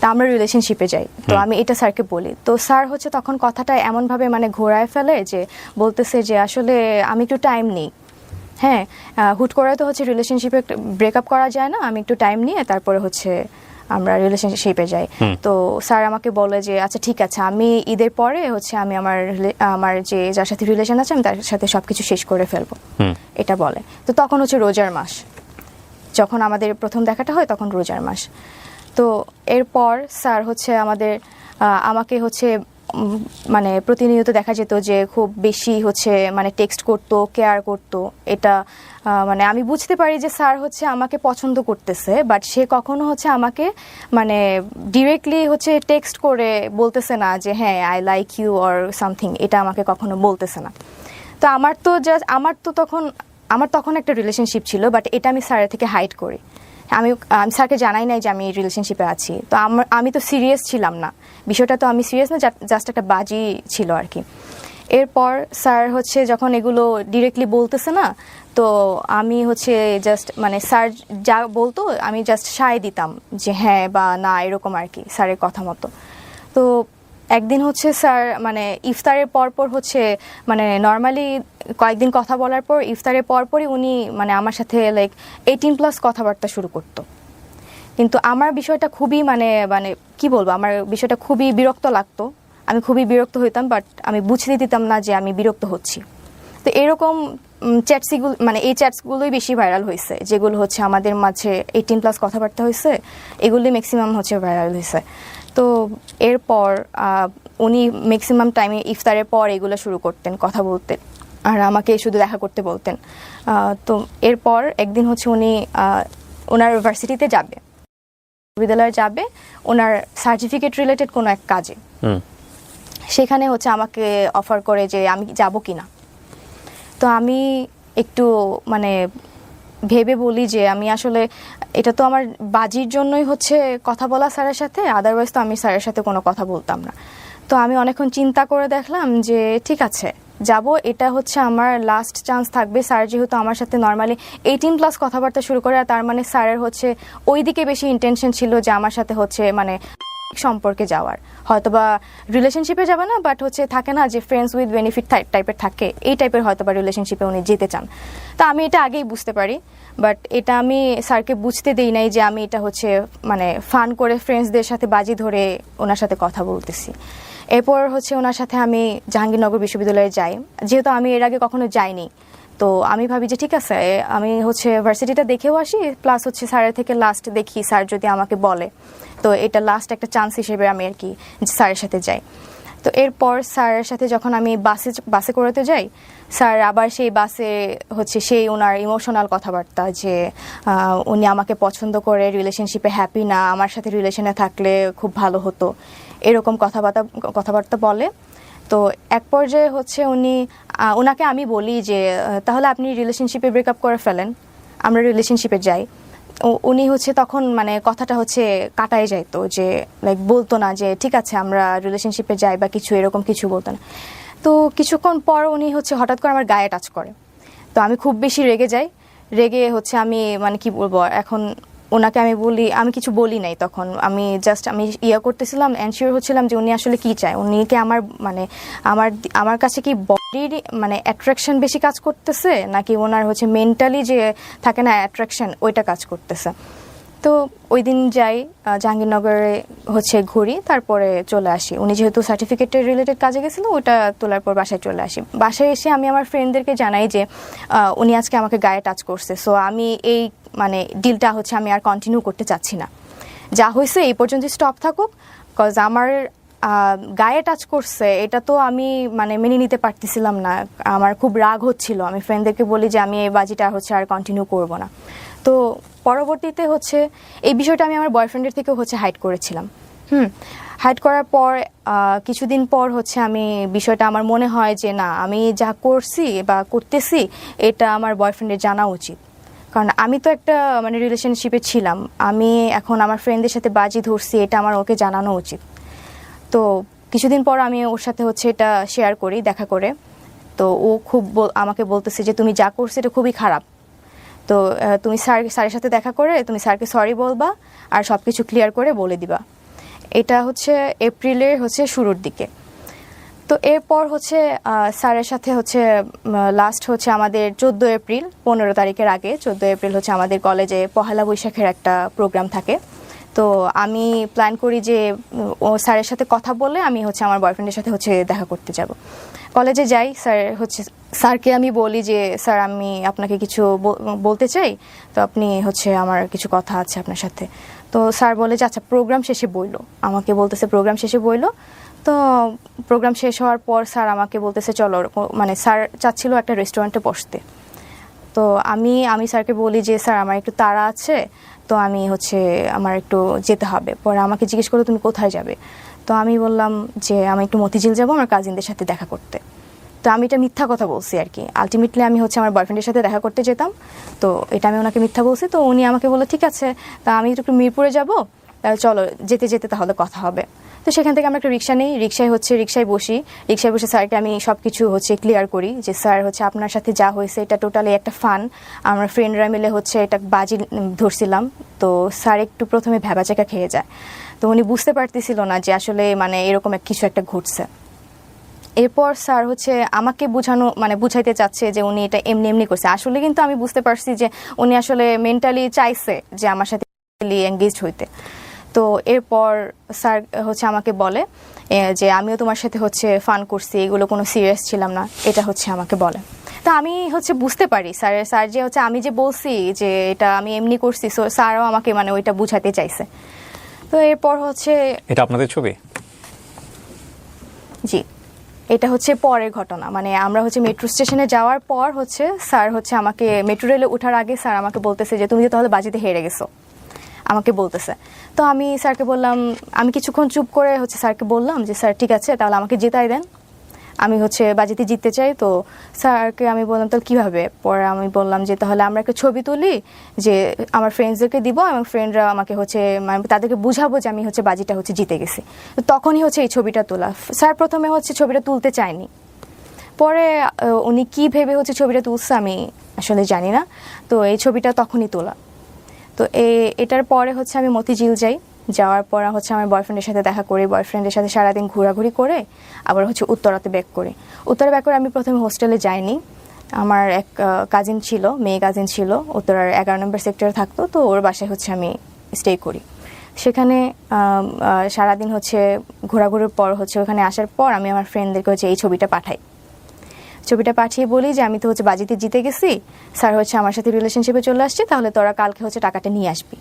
তা আমরা রিলেশনশিপে যাই। তো আমি এটা স্যারকে বলি, তো স্যার হচ্ছে তখন কথাটা এমনভাবে মানে ঘোরায় ফেলে যে বলতেছে যে আসলে আমি একটু টাইম নিই, হ্যাঁ হুট করে তো হচ্ছে রিলেশনশিপে ব্রেকআপ করা যায় না, আমি একটু টাইম নিয়ে তারপরে হচ্ছে আমরা রিলেশনশিপে যাই। তো স্যার আমাকে বলে যে আচ্ছা ঠিক আছে, আমি ঈদের পরে হচ্ছে আমি আমার যে যার সাথে রিলেশন আছে আমি তার সাথে সবকিছু শেষ করে ফেলবো, এটা বলে। তো তখন হচ্ছে রোজার মাস, যখন আমাদের প্রথম দেখাটা হয় তখন রোজার মাস। তো এরপর স্যার হচ্ছে আমাকে হচ্ছে মানে প্রতিনিয়ত দেখা যেত যে খুব বেশি হচ্ছে মানে টেক্সট করতো, কেয়ার করতো। এটা মানে আমি বুঝতে পারি যে স্যার হচ্ছে আমাকে পছন্দ করতেছে, বাট সে কখনো হচ্ছে আমাকে মানে ডিরেক্টলি হচ্ছে টেক্সট করে বলতেছে না যে হ্যাঁ I like you or something, এটা আমাকে কখনো বলতেছে না। তো আমার তখন একটা রিলেশনশিপ ছিল, বাট এটা আমি স্যারের থেকে হাইড করি। আমি স্যারকে জানাই নাই যে আমি রিলেশনশিপে আছি। তো আমি তো সিরিয়াস ছিলাম না, বিষয়টা তো আমি সিরিয়াস না, জাস্ট একটা বাজি ছিল আর কি। এরপর স্যার হচ্ছে যখন এগুলো ডিরেক্টলি বলতেছে না, তো আমি হচ্ছে জাস্ট মানে স্যার যা বলতো আমি জাস্ট সায় দিতাম যে হ্যাঁ বা না, এরকম আর কি স্যারের কথা মতো। তো একদিন হচ্ছে স্যার মানে ইফতারের পরপর হচ্ছে মানে নর্মালি কয়েকদিন কথা বলার পর ইফতারের পরপরই উনি মানে আমার সাথে লাইক 18+ কথাবার্তা শুরু করতো। কিন্তু আমার বিষয়টা খুবই মানে মানে কি বলবো, আমার বিষয়টা খুবই বিরক্ত লাগতো, আমি খুবই বিরক্ত হইতাম, বাট আমি বুঝতে দিতাম না যে আমি বিরক্ত হচ্ছি। তো এরকম চ্যাটসগুলো মানে এই চ্যাটসগুলোই বেশি ভাইরাল হয়েছে, যেগুলো হচ্ছে আমাদের মাঝে 18+ কথাবার্তা হয়েছে, এগুলোই ম্যাক্সিমাম হচ্ছে ভাইরাল হয়েছে। তো এরপর উনি ম্যাক্সিমাম টাইমে ইফতারের পর এগুলো শুরু করতেন, কথা বলতেন, আর আমাকে শুধু দেখা করতে বলতেন। তো এরপর একদিন হচ্ছে উনি ওনার ভার্সিটিতে যাবে, বিশ্ববিদ্যালয়ে যাবে ওনার সার্টিফিকেট রিলেটেড কোনো এক কাজে। সেখানে হচ্ছে আমাকে অফার করে যে আমি যাব কিনা। তো আমি একটু মানে ভেবে বলি যে আমি আসলে এটা তো আমার বাজির জন্যই হচ্ছে কথা বলা স্যারের সাথে, আদারওয়াইজ তো আমি স্যারের সাথে কোনো কথা বলতাম না। তো আমি অনেকক্ষণ চিন্তা করে দেখলাম যে ঠিক আছে যাব, এটা হচ্ছে আমার লাস্ট চান্স থাকবে। স্যার যেহেতু আমার সাথে নর্মালি 18+ কথাবার্তা শুরু করে, আর তার মানে স্যারের হচ্ছে ওই দিকে বেশি ইন্টেনশন ছিল যে আমার সাথে হচ্ছে মানে সম্পর্কে যাওয়ার, হয়তোবা রিলেশনশিপে যাবে না, বাট হচ্ছে থাকে না যে ফ্রেন্ডস উইথ বেনিফিট টাইপের থাকে, এই টাইপের হয়তোবা রিলেশনশিপে উনি যেতে চান। তো আমি এটা আগেই বুঝতে পারি, বাট এটা আমি স্যারকে বুঝতে দেই নাই যে আমি এটা হচ্ছে মানে ফান করে ফ্রেন্ডসদের সাথে বাজি ধরে ওনার সাথে কথা বলতেছি। এরপর হচ্ছে ওনার সাথে আমি জাহাঙ্গীরনগর বিশ্ববিদ্যালয়ে যাই, যেহেতু আমি এর আগে কখনো যাইনি। তো আমি ভাবি যে ঠিক আছে আমি হচ্ছে ভার্সিটিটা দেখেও আসি, প্লাস হচ্ছে স্যারের থেকে লাস্ট দেখি স্যার যদি আমাকে বলে, তো এটা লাস্ট একটা চান্স হিসেবে আমি আর কি স্যারের সাথে যাই। তো এরপর স্যারের সাথে যখন আমি বাসে করেতে যাই, স্যার আবার সেই বাসে হচ্ছে সেই ওনার ইমোশনাল কথাবার্তা যে উনি আমাকে পছন্দ করে, রিলেশনশিপে হ্যাপি না, আমার সাথে রিলেশনে থাকলে খুব ভালো হতো, এরকম কথাবার্তা বলে। তো এক পর্যায়ে হচ্ছে ওনাকে আমি বলি যে তাহলে আপনি রিলেশনশিপে ব্রেকআপ করে ফেলেন, আমরা রিলেশনশিপে যাই। উনি হচ্ছে তখন মানে কথাটা হচ্ছে কাটায় যাইতো, যে লাইক বলতো না যে ঠিক আছে আমরা রিলেশনশিপে যাই বা কিছু, এরকম কিছু বলতো না। তো কিছুক্ষণ পর উনি হচ্ছে হঠাৎ করে আমার গায়ে টাচ করে। তো আমি খুব বেশি রেগে যাই। রেগে হচ্ছে আমি মানে কি বলবো, এখন ওনাকে আমি বলি, আমি কিছু বলি নাই তখন, আমি জাস্ট আমি করতেছিলাম, এনশিওর হচ্ছিলাম যে উনি আসলে কি চায়, উনিকে আমার মানে আমার কাছে কি বডির মানে অ্যাট্রাকশন বেশি কাজ করতেছে, নাকি ওনার হচ্ছে মেন্টালি যে থাকে না অ্যাট্রাকশন, ওইটা কাজ করতেছে। তো ওই দিন যাই জাহাঙ্গীরনগরে হচ্ছে ঘুরি, তারপরে চলে আসি। উনি যেহেতু সার্টিফিকেটের রিলেটেড কাজে গেছিলো, ওটা তোলার পর বাসায় চলে আসি। বাসায় এসে আমি আমার ফ্রেন্ডদেরকে জানাই যে উনি আজকে আমাকে গায়ে টাচ করছে, সো আমি এই মানে ডিলটা হচ্ছে আমি আর কন্টিনিউ করতে চাচ্ছি না, যা হয়েছে এই পর্যন্ত স্টপ থাকুক। কজ আমার গায়ে টাচ করছে, এটা তো আমি মানে মেনে নিতে পারতেছিলাম না, আমার খুব রাগ হচ্ছিল। আমি ফ্রেন্ডদেরকে বলি যে আমি এই বাজিটা হচ্ছে আর কন্টিনিউ করব না। তো পরবর্তীতে হচ্ছে এই বিষয়টা আমি আমার বয়ফ্রেন্ডের থেকেও হচ্ছে হাইড করেছিলাম। হাইড করার পর কিছুদিন পর হচ্ছে আমি বিষয়টা আমার মনে হয় যে না, আমি যা করছি বা করতেছি এটা আমার বয়ফ্রেন্ডের জানা উচিত, কারণ আমি তো একটা মানে রিলেশনশিপে ছিলাম, আমি এখন আমার ফ্রেন্ডদের সাথে বাজি ধরছি, এটা আমার ওকে জানানো উচিত। তো কিছুদিন পর আমি ওর সাথে হচ্ছে এটা শেয়ার করি দেখা করে। তো ও খুব আমাকে বলতেছে যে তুমি যা করছো এটা খুবই খারাপ, তো তুমি স্যারের সাথে দেখা করে তুমি স্যারকে সরি বলবা আর সব কিছু ক্লিয়ার করে বলে দিবা। এটা হচ্ছে এপ্রিলের হচ্ছে শুরুর দিকে। তো এরপর হচ্ছে স্যারের সাথে হচ্ছে লাস্ট হচ্ছে আমাদের 14 এপ্রিল, 15 তারিখের আগে 14 এপ্রিল হচ্ছে আমাদের কলেজে পহেলা বৈশাখের একটা প্রোগ্রাম থাকে। তো আমি প্ল্যান করি যে ও স্যারের সাথে কথা বলে আমি হচ্ছে আমার বয়ফ্রেন্ডের সাথে হচ্ছে দেখা করতে যাব। কলেজে যাই, স্যারকে আমি বলি যে স্যার আমি আপনাকে কিছু বলতে চাই, তো আপনি হচ্ছে আমার কিছু কথা আছে আপনার সাথে। তো স্যার বলে যে আচ্ছা প্রোগ্রাম শেষে বইলো, আমাকে বলতেছে প্রোগ্রাম শেষে বইলো। তো প্রোগ্রাম শেষ হওয়ার পর স্যার আমাকে বলতেছে চলো, মানে স্যার চাচ্ছিল একটা রেস্টুরেন্টে বসতে। তো আমি স্যারকে বলি যে স্যার আমার একটু তাড়া আছে, তো আমি হচ্ছে আমার একটু যেতে হবে। পরে আমাকে জিজ্ঞেস করলো তুমি কোথায় যাবে, তো আমি বললাম যে আমি একটু মতিঝিল যাবো আমার কাজিনদের সাথে দেখা করতে। তো আমি এটা মিথ্যা কথা বলছি আর কি, আলটিমেটলি আমি হচ্ছে আমার বয়ফ্রেন্ডের সাথে দেখা করতে যেতাম। তো এটা আমি ওনাকে মিথ্যা বলছি। তো উনি আমাকে বললো ঠিক আছে, তা আমি একটু মিরপুরে যাবো, চলো যেতে যেতে তাহলে কথা হবে। তো সেখান থেকে আমরা একটা রিক্সা নেই, রিক্সায় বসি, রিক্সায় বসে স্যারকে আমি সব কিছু হচ্ছে ক্লিয়ার করি যে স্যার হচ্ছে আপনার সাথে যা হয়েছে এটা টোটালি একটা ফান, আমরা ফ্রেন্ডরা মিলে হচ্ছে এটা বাজি ধরছিলাম। তো স্যার একটু প্রথমে ভ্যাবাচাকা খেয়ে যায়, তো উনি বুঝতে পারতেছিল না যে আসলে মানে এরকম কিছু একটা ঘটছে। এরপর স্যার হচ্ছে আমাকে বুঝাইতে চাচ্ছে যে উনি এটা এমনি এমনি করছে, আসলে কিন্তু আমি বুঝতে পারছি যে উনি আসলে মেন্টালি চাইছে যে আমার সাথে এঙ্গেজড হইতে। তো এরপর স্যার হচ্ছে আমাকে বলে যে আমিও তোমার সাথে হচ্ছে ফান করছি, এগুলো কোনো সিরিয়াস ছিলাম না, এটা হচ্ছে আমাকে বলে। তা আমি হচ্ছে বুঝতে পারি স্যার যে হচ্ছে আমি যে বলছি যে এটা আমি এমনি করছি, স্যারও আমাকে মানে ওইটা বুঝাতে চাইছে। তো এরপর হচ্ছে এটা আপনাদের ছবি? জি, এটা হচ্ছে পরের ঘটনা, মানে আমরা হচ্ছে মেট্রো স্টেশনে যাওয়ার পর হচ্ছে স্যার হচ্ছে আমাকে মেট্রো রেলে ওঠার আগে স্যার আমাকে বলতেছে যে তুমি তো তাহলে বাজিতে হেরে গেছো, আমাকে বলতেছে। তো আমি স্যারকে বললাম, আমি কিছুক্ষণ চুপ করে হচ্ছে স্যারকে বললাম যে স্যার ঠিক আছে তাহলে আমাকে জেতাই দেন, আমি হচ্ছে বাজিতে জিততে চাই। তো স্যারকে আমি বললাম তাহলে কীভাবে, পরে আমি বললাম যে তাহলে আমরা একটা ছবি তুলি, যে আমার ফ্রেন্ডসদেরকে দিব এবং ফ্রেন্ডরা আমাকে হচ্ছে মানে তাদেরকে বুঝাবো যে আমি হচ্ছে বাজিটা হচ্ছে জিতে গেছি। তো তখনই হচ্ছে এই ছবিটা তোলা। স্যার প্রথমে হচ্ছে ছবিটা তুলতে চায়নি, পরে উনি কি ভেবে হচ্ছে ছবিটা তুলছে আমি আসলে জানি না। তো এই ছবিটা তখনই তোলা। তো এটার পরে হচ্ছে আমি মতিঝিল যাই, যাওয়ার পর হচ্ছে আমার বয়ফ্রেন্ডের সাথে দেখা করি, বয়ফ্রেন্ডের সাথে সারাদিন ঘোরাঘুরি করে আবার হচ্ছে উত্তরাতে ব্যাক করি। উত্তরা ব্যাক করে আমি প্রথমে হোস্টেলে যাইনি, আমার এক কাজিন ছিল, মেয়ে কাজিন ছিল, উত্তরার 11 নম্বর সেক্টরে থাকতো। তো ওর বাসায় হচ্ছে আমি স্টে করি। সেখানে সারাদিন হচ্ছে ঘোরাঘুরির পর হচ্ছে ওখানে আসার পর আমি আমার ফ্রেন্ডদেরকে হচ্ছে এই ছবিটা পাঠাই। ছবিটা পাঠিয়ে বলি যে আমি তো হচ্ছে বাজিতে জিতে গেছি, স্যার হচ্ছে আমার সাথে রিলেশনশিপে চলে আসছে, তাহলে তোরা কালকে হচ্ছে টাকাটা নিয়ে আসবি,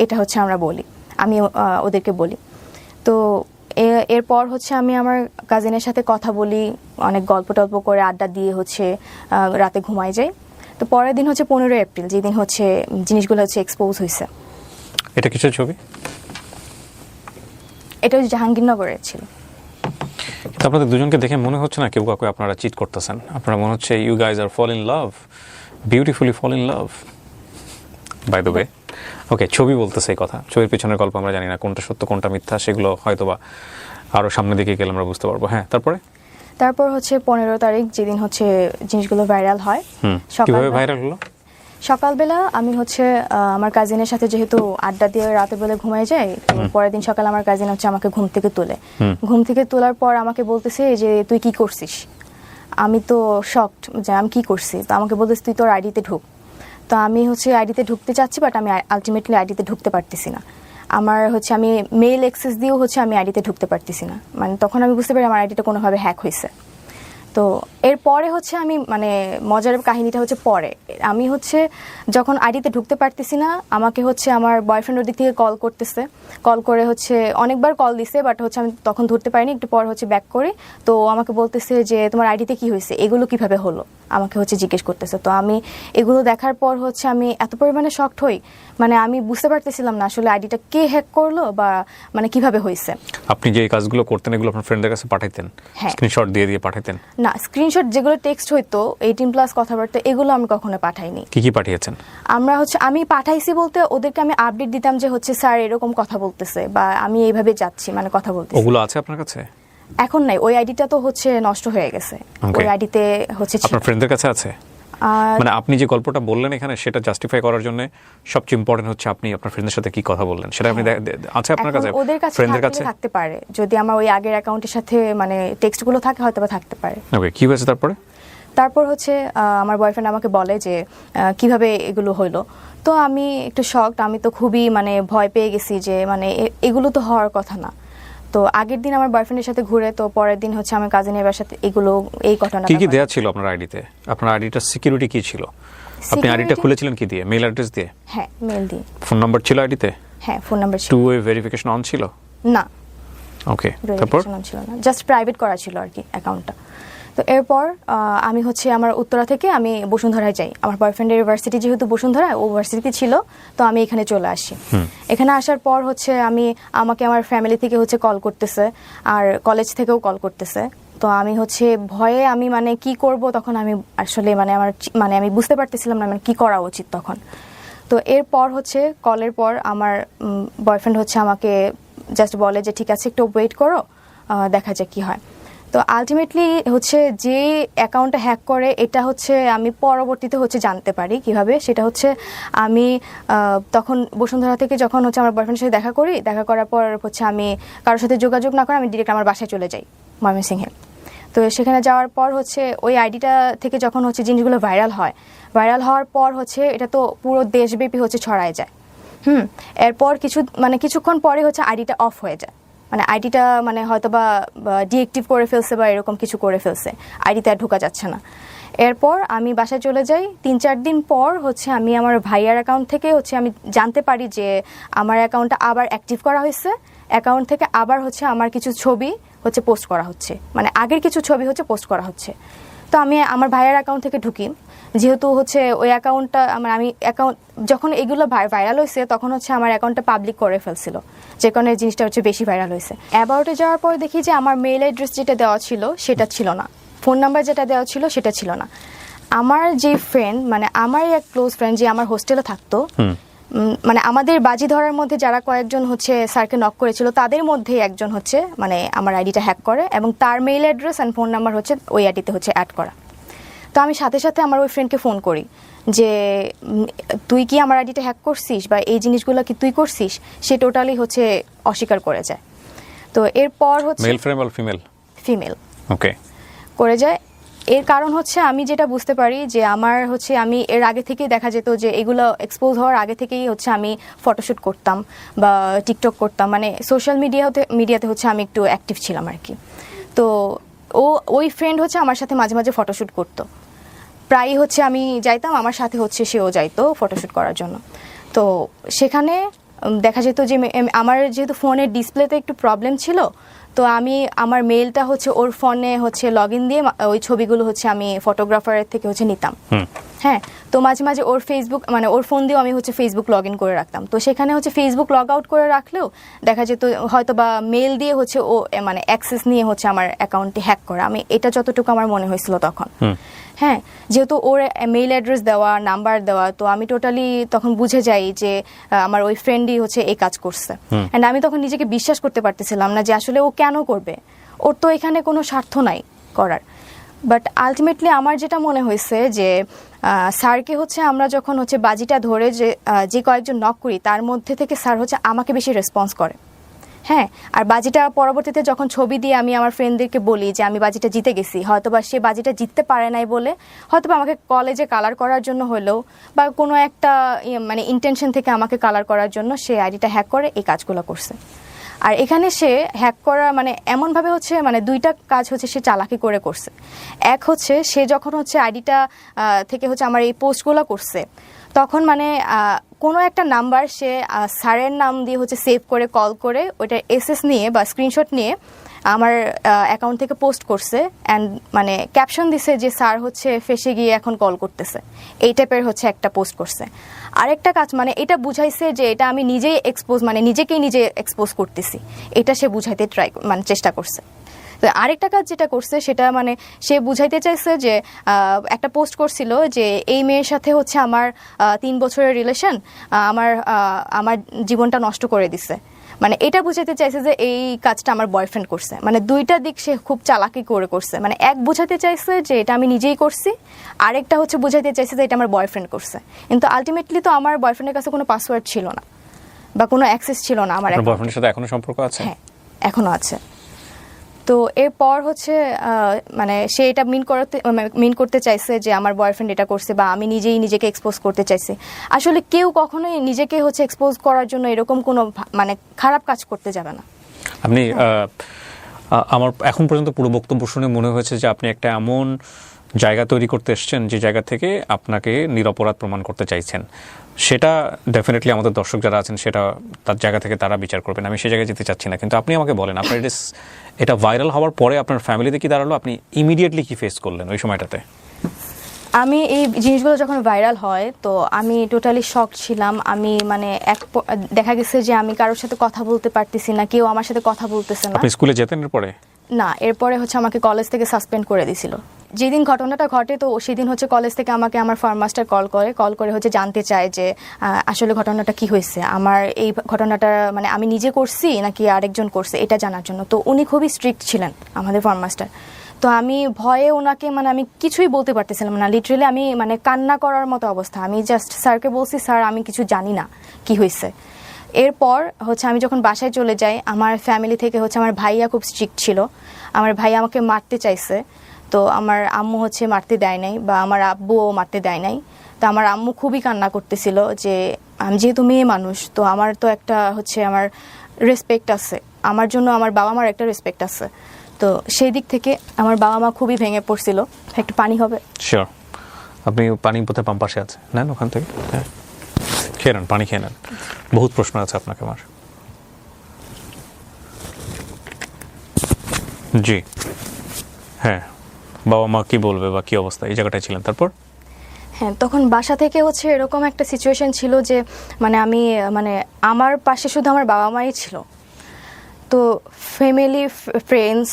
এটা হচ্ছে আমরা বলি, আমি ওদেরকে বলি। তো এরপর হচ্ছে আমি আমার কাজিনের সাথে কথা বলি, অনেক গল্প টল্প করে আড্ডা দিয়ে হচ্ছে রাতে ঘুমাই যাই। তো পরের দিন হচ্ছে 15 এপ্রিল, যেদিন হচ্ছে জিনিসগুলো হচ্ছে এক্সপোজ হয়েছে। এটা কিসের ছবি? এটা হচ্ছে জাহাঙ্গীরনগরের ছিল। আপনাদের দুজনকে দেখে মনে হচ্ছে না কেউ কাউকে আপনারা চিট করতেছেন, আপনারা মনে হচ্ছে you guys are fall in love, beautifully fall in love by the way. Okay, ছবি বলতেছে এই কথা, ছবির পেছনের গল্প আমরা জানি না কোনটা সত্য কোনটা মিথ্যা, সেগুলো হয়তোবা আরো সামনের দিকে গেলে আমরা বুঝতে পারবো। হ্যাঁ, তারপর হচ্ছে 15 তারিখ যেদিন হচ্ছে জিনিসগুলো ভাইরাল হয়। কিভাবে ভাইরাল হলো? সকালবেলা আমি হচ্ছে আমার কাজিনের সাথে যেহেতু আড্ডা দিয়ে রাতের বেলা ঘুমাই যাই, তো পরের দিন সকালে আমার কাজিন হচ্ছে আমাকে ঘুম থেকে তোলে। ঘুম থেকে তোলার পর আমাকে বলতেছে যে তুই কি করছিস। আমি তো শকড যে আমি কি করছি, তো আমাকে বলতেছে তুই তোর আইডিতে ঢুক। তো আমি হচ্ছে আইডিতে ঢুকতে চাচ্ছি, বাট আমি আলটিমেটলি আইডিতে ঢুকতে পারতেছি না। আমার হচ্ছে আমি মেইল অ্যাক্সেস দিয়েও হচ্ছে আমি আইডিতে ঢুকতে পারতেছি না। মানে তখন আমি বুঝতে পারি আমার আইডিটা কোনোভাবে হ্যাক হয়েছে। তো এরপরে হচ্ছে আমি মানে মজার কাহিনীটা হচ্ছে পরে আমি হচ্ছে যখন আইডিতে ঢুকতে পারতেছি না, আমাকে হচ্ছে আমার বয়ফ্রেন্ড ওদিক থেকে কল করতেছে। কল করে হচ্ছে অনেকবার কল দিছে, বাট হচ্ছে আমি তখন ধরতে পারিনি। একটু পর হচ্ছে ব্যাক করি, তো আমাকে বলতেছে যে তোমার আইডিতে কি হয়েছে, এগুলো কিভাবে হলো, আমাকে হচ্ছে জিজ্ঞেস করতেছে। তো আমি এগুলো দেখার পর হচ্ছে আমি এত পরিমাণে শকড হই, মানে আমি বুঝতে পারতেছিলাম না আসলে আইডিটা কে হ্যাক করলো বা মানে কিভাবে হয়েছে। আপনি যে কাজগুলো করতেন এগুলো আপনার ফ্রেন্ডদের কাছে পাঠাইতেন, স্ক্রিনশট দিয়ে পাঠাইতেন? না, স্ক্রিনশট যেগুলো টেক্সট হইতো 18+ কথাবার্তা, এগুলো আমি কখনো পাঠাইনি। কি পাঠিয়েছেন? আমি পাঠাইছি বলতে ওদেরকে আমি আপডেট দিতাম যে হচ্ছে স্যার এরকম কথা বলতেছে বা আমি এইভাবে যাচ্ছি, মানে কথা বলতেছি। ওগুলো আছে আপনার কাছে? এখন নাই, ওই আইডিটা তো হচ্ছে নষ্ট হয়ে গেছে। ওই আইডিতে হচ্ছে আপনার ফ্রেন্ডদের কাছে আছে? মানে আপনি যে গল্পটা বললেন এখানে সেটা জাস্টিফাই করার জন্য সবচেয়ে ইম্পর্টেন্ট হচ্ছে আপনি আপনার ফ্রেন্ডদের সাথে কি কথা বললেন সেটা আপনি আছে আপনার কাছে? ওদের কাছে ফ্রেন্ডদের কাছে থাকতে পারে, যদি আমার ওই আগের অ্যাকাউন্টের সাথে মানে টেক্সটগুলো থাকে হয়তো বা থাকতে পারে। ওকে, কি হয়েছে তারপর হচ্ছে আমার বয়ফ্রেন্ড আমাকে বলে যে কিভাবে এগুলো হলো। তো আমি একটু শকড, আমি তো খুবই মানে ভয় পেয়ে গেছি যে মানে এগুলো তো হওয়ার কথা না। তো আগের দিন আমার বয়ফ্রেন্ডের সাথে ঘুরে, তো পরের দিন হচ্ছে আমার কাজিনের বাসাতে এই ঘটনা। কি দেয়া ছিল আপনার আইডিতে? আপনার আইডিটার সিকিউরিটি কি ছিল? আপনি আইডিটা খুলেছিলেন কি দিয়ে? মেইল অ্যাড্রেস দিয়ে? হ্যাঁ, মেইল দিয়ে। ফোন নাম্বার ছিল আইডিতে? হ্যাঁ, ফোন নাম্বার ছিল। টু ওয়ে ভেরিফিকেশন অন ছিল? না। ওকে, তারপর ছিল না, জাস্ট প্রাইভেট করা ছিল আর কি অ্যাকাউন্টটা। তো এরপর আমি হচ্ছে আমার উত্তরা থেকে আমি বসুন্ধরায় যাই। আমার বয়ফ্রেন্ডের ইউনিভার্সিটি যেহেতু বসুন্ধরায়, ও ইউনিভার্সিটিতে ছিল, তো আমি এখানে চলে আসি। এখানে আসার পর হচ্ছে আমাকে আমার ফ্যামিলি থেকে হচ্ছে কল করতেছে, আর কলেজ থেকেও কল করতেছে। তো আমি হচ্ছে ভয়ে আমি মানে কি করব তখন আমি আসলে মানে আমি বুঝতে পারতেছিলাম না মানে কি করা উচিত তখন। তো এরপর হচ্ছে কলের পর আমার বয়ফ্রেন্ড হচ্ছে আমাকে জাস্ট বলে যে ঠিক আছে একটু ওয়েট করো, দেখা যাক কি হয়। তো আলটিমেটলি হচ্ছে যে অ্যাকাউন্টটা হ্যাক করে এটা হচ্ছে আমি পরবর্তীতে হচ্ছে জানতে পারি কিভাবে। সেটা হচ্ছে আমি তখন বসুন্ধরা থেকে যখন হচ্ছে আমার বয়ফ্রেন্ডের সাথে দেখা করার পর হচ্ছে আমি কারোর সাথে যোগাযোগ না করে আমি ডিরেক্ট আমার বাসায় চলে যাই ময়মনসিংহে। তো সেখানে যাওয়ার পর হচ্ছে ওই আইডিটা থেকে যখন হচ্ছে জিনিসগুলো ভাইরাল হওয়ার পর হচ্ছে এটা তো পুরো দেশব্যাপী হচ্ছে ছড়ায় যায়। এরপর কিছুক্ষণ পরে হচ্ছে আইডিটা অফ হয়ে যায়, মানে আইডিটা মানে হয়তো বা ডিএক্টিভ করে ফেলছে বা এরকম কিছু করে ফেলছে, আইডিতে আর ঢোকা যাচ্ছে না। এরপর আমি বাসায় চলে যাই। 3-4 দিন পর হচ্ছে আমি আমার ভাইয়ার অ্যাকাউন্ট থেকে হচ্ছে আমি জানতে পারি যে আমার অ্যাকাউন্টটা আবার অ্যাক্টিভ করা হয়েছে। অ্যাকাউন্ট থেকে আবার হচ্ছে আমার কিছু ছবি হচ্ছে পোস্ট করা হচ্ছে, মানে আগের কিছু ছবি হচ্ছে পোস্ট করা হচ্ছে। তো আমি আমার ভাইয়ার অ্যাকাউন্ট থেকে ঢুকি, যেহেতু হচ্ছে ওই অ্যাকাউন্টটা আমি অ্যাকাউন্ট যখন এগুলো ভাইরাল হয়েছে তখন হচ্ছে আমার অ্যাকাউন্টটা পাবলিক করে ফেলছিল, যে কারণে জিনিসটা হচ্ছে বেশি ভাইরাল হয়েছে। অ্যাবাউটে যাওয়ার পর দেখি যে আমার মেইল অ্যাড্রেস যেটা দেওয়া ছিল সেটা ছিল না, ফোন নাম্বার যেটা দেওয়া ছিল সেটা ছিল না। আমার যে ফ্রেন্ড, মানে আমার এক ক্লোজ ফ্রেন্ড যে আমার হোস্টেলে থাকতো, মানে আমাদের বাজি ধরার মধ্যে যারা কয়েকজন হচ্ছে স্যারকে নক করেছিল তাদের মধ্যে একজন হচ্ছে মানে আমার আইডিটা হ্যাক করে এবং তার mail address and phone number হচ্ছে ওই আইডিতে হচ্ছে অ্যাড করা। তো আমি সাথে সাথে আমার ওই ফ্রেন্ডকে ফোন করি যে তুই কি আমার আইডিটা হ্যাক করছিস বা এই জিনিসগুলো কি তুই করছিস, সে টোটালি হচ্ছে অস্বীকার করে যায়। তো এরপর হচ্ছে মেল ফ্রেম আর ফিমেল ওকে করে যায়। এর কারণ হচ্ছে আমি যেটা বুঝতে পারি যে আমার হচ্ছে আমি এর আগে থেকেই দেখা যেত যে এগুলো এক্সপোজ হওয়ার আগে থেকেই হচ্ছে আমি ফটোশ্যুট করতাম বা টিকটক করতাম, মানে সোশ্যাল মিডিয়াতে হচ্ছে আমি একটু অ্যাক্টিভ ছিলাম আর কি। তো ওই ফ্রেন্ড হচ্ছে আমার সাথে মাঝে মাঝে ফটোশ্যুট করতো, প্রায়ই হচ্ছে আমি যাইতাম, আমার সাথে হচ্ছে সেও যাইতো ফটোশ্যুট করার জন্য। তো সেখানে দেখা যেত যে আমার যেহেতু ফোনের ডিসপ্লেতে একটু প্রবলেম ছিল, তো আমি আমার মেইলটা হচ্ছে ওর ফোনে হচ্ছে লগ ইন দিয়ে ওই ছবিগুলো হচ্ছে আমি ফটোগ্রাফারের থেকে হচ্ছে নিতাম। হ্যাঁ, তো মাঝে মাঝে ওর ফেসবুক মানে ওর ফোন দিয়েও আমি হচ্ছে ফেসবুক লগ ইন করে রাখতাম। তো সেখানে হচ্ছে ফেসবুক লগ আউট করে রাখলেও দেখা যেত হয়তো বা মেল দিয়ে হচ্ছে ও মানে অ্যাক্সেস নিয়ে হচ্ছে আমার অ্যাকাউন্টটি হ্যাক করে। আমি এটা যতটুকু আমার মনে হয়েছিল তখন। হ্যাঁ, যেহেতু ওর মেইল অ্যাড্রেস দেওয়া, নাম্বার দেওয়া, তো আমি টোটালি তখন বুঝে যাই যে আমার ওই ফ্রেন্ডই হচ্ছে এই কাজ করছে। অ্যান্ড আমি তখন নিজেকে বিশ্বাস করতে পারতেছিলাম না যে আসলে ও কেন করবে, ওর তো এখানে কোনো স্বার্থ নাই করার। বাট আলটিমেটলি আমার যেটা মনে হয়েছে যে স্যারকে হচ্ছে আমরা যখন হচ্ছে বাজিটা ধরে যে কয়েকজন নক করি তার মধ্যে থেকে স্যার হচ্ছে আমাকে বেশি রেসপন্স করে। হ্যাঁ, আর বাজিটা পরবর্তীতে যখন ছবি দিয়ে আমি আমার ফ্রেন্ডদেরকে বলি যে আমি বাজিটা জিতে গেছি, হয়তোবা সে বাজিটা জিততে পারে নাই বলে হয়তোবা আমাকে কলেজে কালার করার জন্য হলেও বা কোনো একটা মানে ইন্টেনশন থেকে আমাকে কালার করার জন্য সে আইডিটা হ্যাক করে এই কাজগুলো করছে। আর এখানে সে হ্যাক করা মানে এমনভাবে হচ্ছে মানে দুইটা কাজ হচ্ছে সে চালাকি করে করছে। এক হচ্ছে সে যখন হচ্ছে আইডিটা থেকে হচ্ছে আমার এই পোস্টগুলো করছে তখন মানে কোনো একটা নাম্বার সে স্যারের নাম দিয়ে হচ্ছে সেভ করে কল করে ওইটার এসএস নিয়ে বা স্ক্রিনশট নিয়ে আমার অ্যাকাউন্ট থেকে পোস্ট করছে অ্যান্ড মানে ক্যাপশন দিছে যে স্যার হচ্ছে ফেসে গিয়ে এখন কল করতেছে, এই টাইপের হচ্ছে একটা পোস্ট করছে। আরেকটা কাজ মানে এটা বুঝাইছে যে এটা আমি নিজেই এক্সপোজ মানে নিজেকেই নিজে এক্সপোজ করতেছি, এটা সে বুঝাইতে মানে চেষ্টা করছে। তো আরেকটা কাজ যেটা করছে সেটা মানে সে বুঝাইতে চাইছে যে একটা পোস্ট করছিল যে এই মেয়ের সাথে হচ্ছে আমার 3 বছরের রিলেশন, আমার জীবনটা নষ্ট করে দিছে। মানে এটা বুঝাইতে চাইছে যে এই কাজটা আমার বয়ফ্রেন্ড করছে। মানে দুইটা দিক সে খুব চালাকি করে করছে। মানে এক বুঝাতে চাইছে যে এটা আমি নিজেই করছি, আরেকটা হচ্ছে বুঝাইতে চাইছে যে এটা আমার বয়ফ্রেন্ড করছে। কিন্তু আলটিমেটলি তো আমার বয়ফ্রেন্ডের কাছে কোনো পাসওয়ার্ড ছিল না বা কোনো অ্যাক্সেস ছিল না আমার। বয়ফ্রেন্ডের সাথে এখনো সম্পর্ক আছে? হ্যাঁ, এখনো আছে। তো এরপর হচ্ছে মানে সে এটা মিন করতে চাইছে যে আমার বয়ফ্রেন্ড এটা করছে বা আমি নিজেই নিজেকে এক্সপোজ করতে চাইছি। আসলে কেউ কখনোই নিজেকে হচ্ছে এক্সপোজ করার জন্য এরকম কোনো মানে খারাপ কাজ করতে যাবে না। আপনি আমার এখন পর্যন্ত পুরো বক্তব্য শুনে মনে হয়েছে যে আপনি একটা এমন জায়গা তৈরি করতে এসেছেন যে জায়গা থেকে আপনাকে নিরপরাধ প্রমাণ করতে চাইছেন। সেটা ডেফিনেটলি আমাদের দর্শক যারা আছেন সেটা তার জায়গা থেকে তারা বিচার করবেন, আমি সেই জায়গায় যেতে চাচ্ছি না। কিন্তু আপনি আমাকে বলেন, আপনার এটা ভাইরাল হওয়ার পরে আপনার ফ্যামিলিতে কি দাঁড়ালো? আপনি ইমিডিয়েটলি কি ফেস করলেন ওই সময়টাতে? আমি এই জিনিসগুলো যখন ভাইরাল হয় তো আমি টোটালি শক ছিলাম। আমি মানে দেখা গেছে যে আমি কারোর সাথে কথা বলতে পারতেছি না, কেউ আমার সাথে কথা বলতেছে না। আপনি স্কুলে যেতেন এরপরে? না, এরপরে হচ্ছে আমাকে কলেজ থেকে সাসপেন্ড করে দিয়েছিল। যেদিন ঘটনাটা ঘটে তো সেদিন হচ্ছে কলেজ থেকে আমাকে আমার ফার্ম মাস্টার কল করে হচ্ছে জানতে চায় যে আসলে ঘটনাটা কি হয়েছে, আমার এই ঘটনাটা মানে আমি নিজে করছি নাকি আরেকজন করছে এটা জানার জন্য। তো উনি খুবই স্ট্রিক্ট ছিলেন আমাদের ফার্ম মাস্টার। তো আমি ভয়ে ওনাকে মানে আমি কিছুই বলতে পারতেছিলাম না, লিটারেলি আমি মানে কান্না করার মতো অবস্থা। আমি জাস্ট স্যারকে বলছি, স্যার আমি কিছু জানি না কি হয়েছে। এরপর হচ্ছে আমি যখন বাসায় চলে যাই আমার ফ্যামিলি থেকে হচ্ছে আমার ভাইয়া খুব স্ট্রিক্ট ছিল, আমার ভাইয়া আমাকে মারতে চাইছে। তো আমার আম্মু হচ্ছে মারতে দেয় নাই বা আমার আব্বুও মারতে দেয় নাই। তো আমার আম্মু খুবই কান্না করতেছিল যে আমি যেহেতু মেয়ে মানুষ তো আমার তো একটা হচ্ছে আমার রেসপেক্ট আছে, আমার জন্য আমার বাবা মার একটা রেসপেক্ট আছে। তো সেই দিক থেকে আমার বাবা মা খুবই ভেঙে পড়ছিল। একটু পানি হবে? শিওর। আপনি পানি বোধহয় পাম্প পাশে আছে, নেন ওখান থেকে। হ্যাঁ, খেয়ে নেন, পানি খেয়ে নেন। বহুত প্রশ্ন আছে আপনাকে আমার। জি হ্যাঁ, বাবা মা কি বলবে বা কি অবস্থা, এই জায়গাটায় ছিলেন। তারপর হ্যাঁ, তখন বাসা থেকে হচ্ছে এরকম একটা সিচুয়েশন ছিল যে মানে আমি মানে আমার পাশে শুধু আমার বাবা মাই ছিল। তো ফ্যামিলি, ফ্রেন্ডস,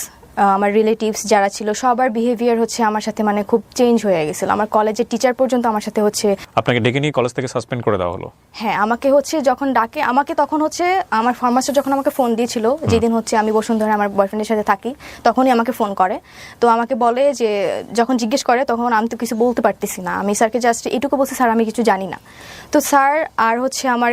আমার রিলেটিভস যারা ছিল সবার বিহেভিয়ার হচ্ছে আমার সাথে মানে খুব চেঞ্জ হয়ে গেছিল। আমার কলেজের টিচার পর্যন্ত আমার সাথে হচ্ছে। আপনাকে ডেকে নিয়ে কলেজ থেকে সাসপেন্ড করে দেওয়া হলো? হ্যাঁ, আমাকে হচ্ছে যখন ডাকে আমাকে তখন হচ্ছে আমার ফার্মাসিস্ট যখন আমাকে ফোন দিয়েছিল, যেদিন হচ্ছে আমি বসুন্ধরা আমার বয়ফ্রেন্ডের সাথে থাকি তখনই আমাকে ফোন করে। তো আমাকে বলে যে যখন জিজ্ঞেস করে তখন আমি তো কিছু বলতে পারতেছি না, আমি স্যারকে জাস্ট এটুকু বলছি, স্যার আমি কিছু জানি না। তো স্যার আর হচ্ছে আমার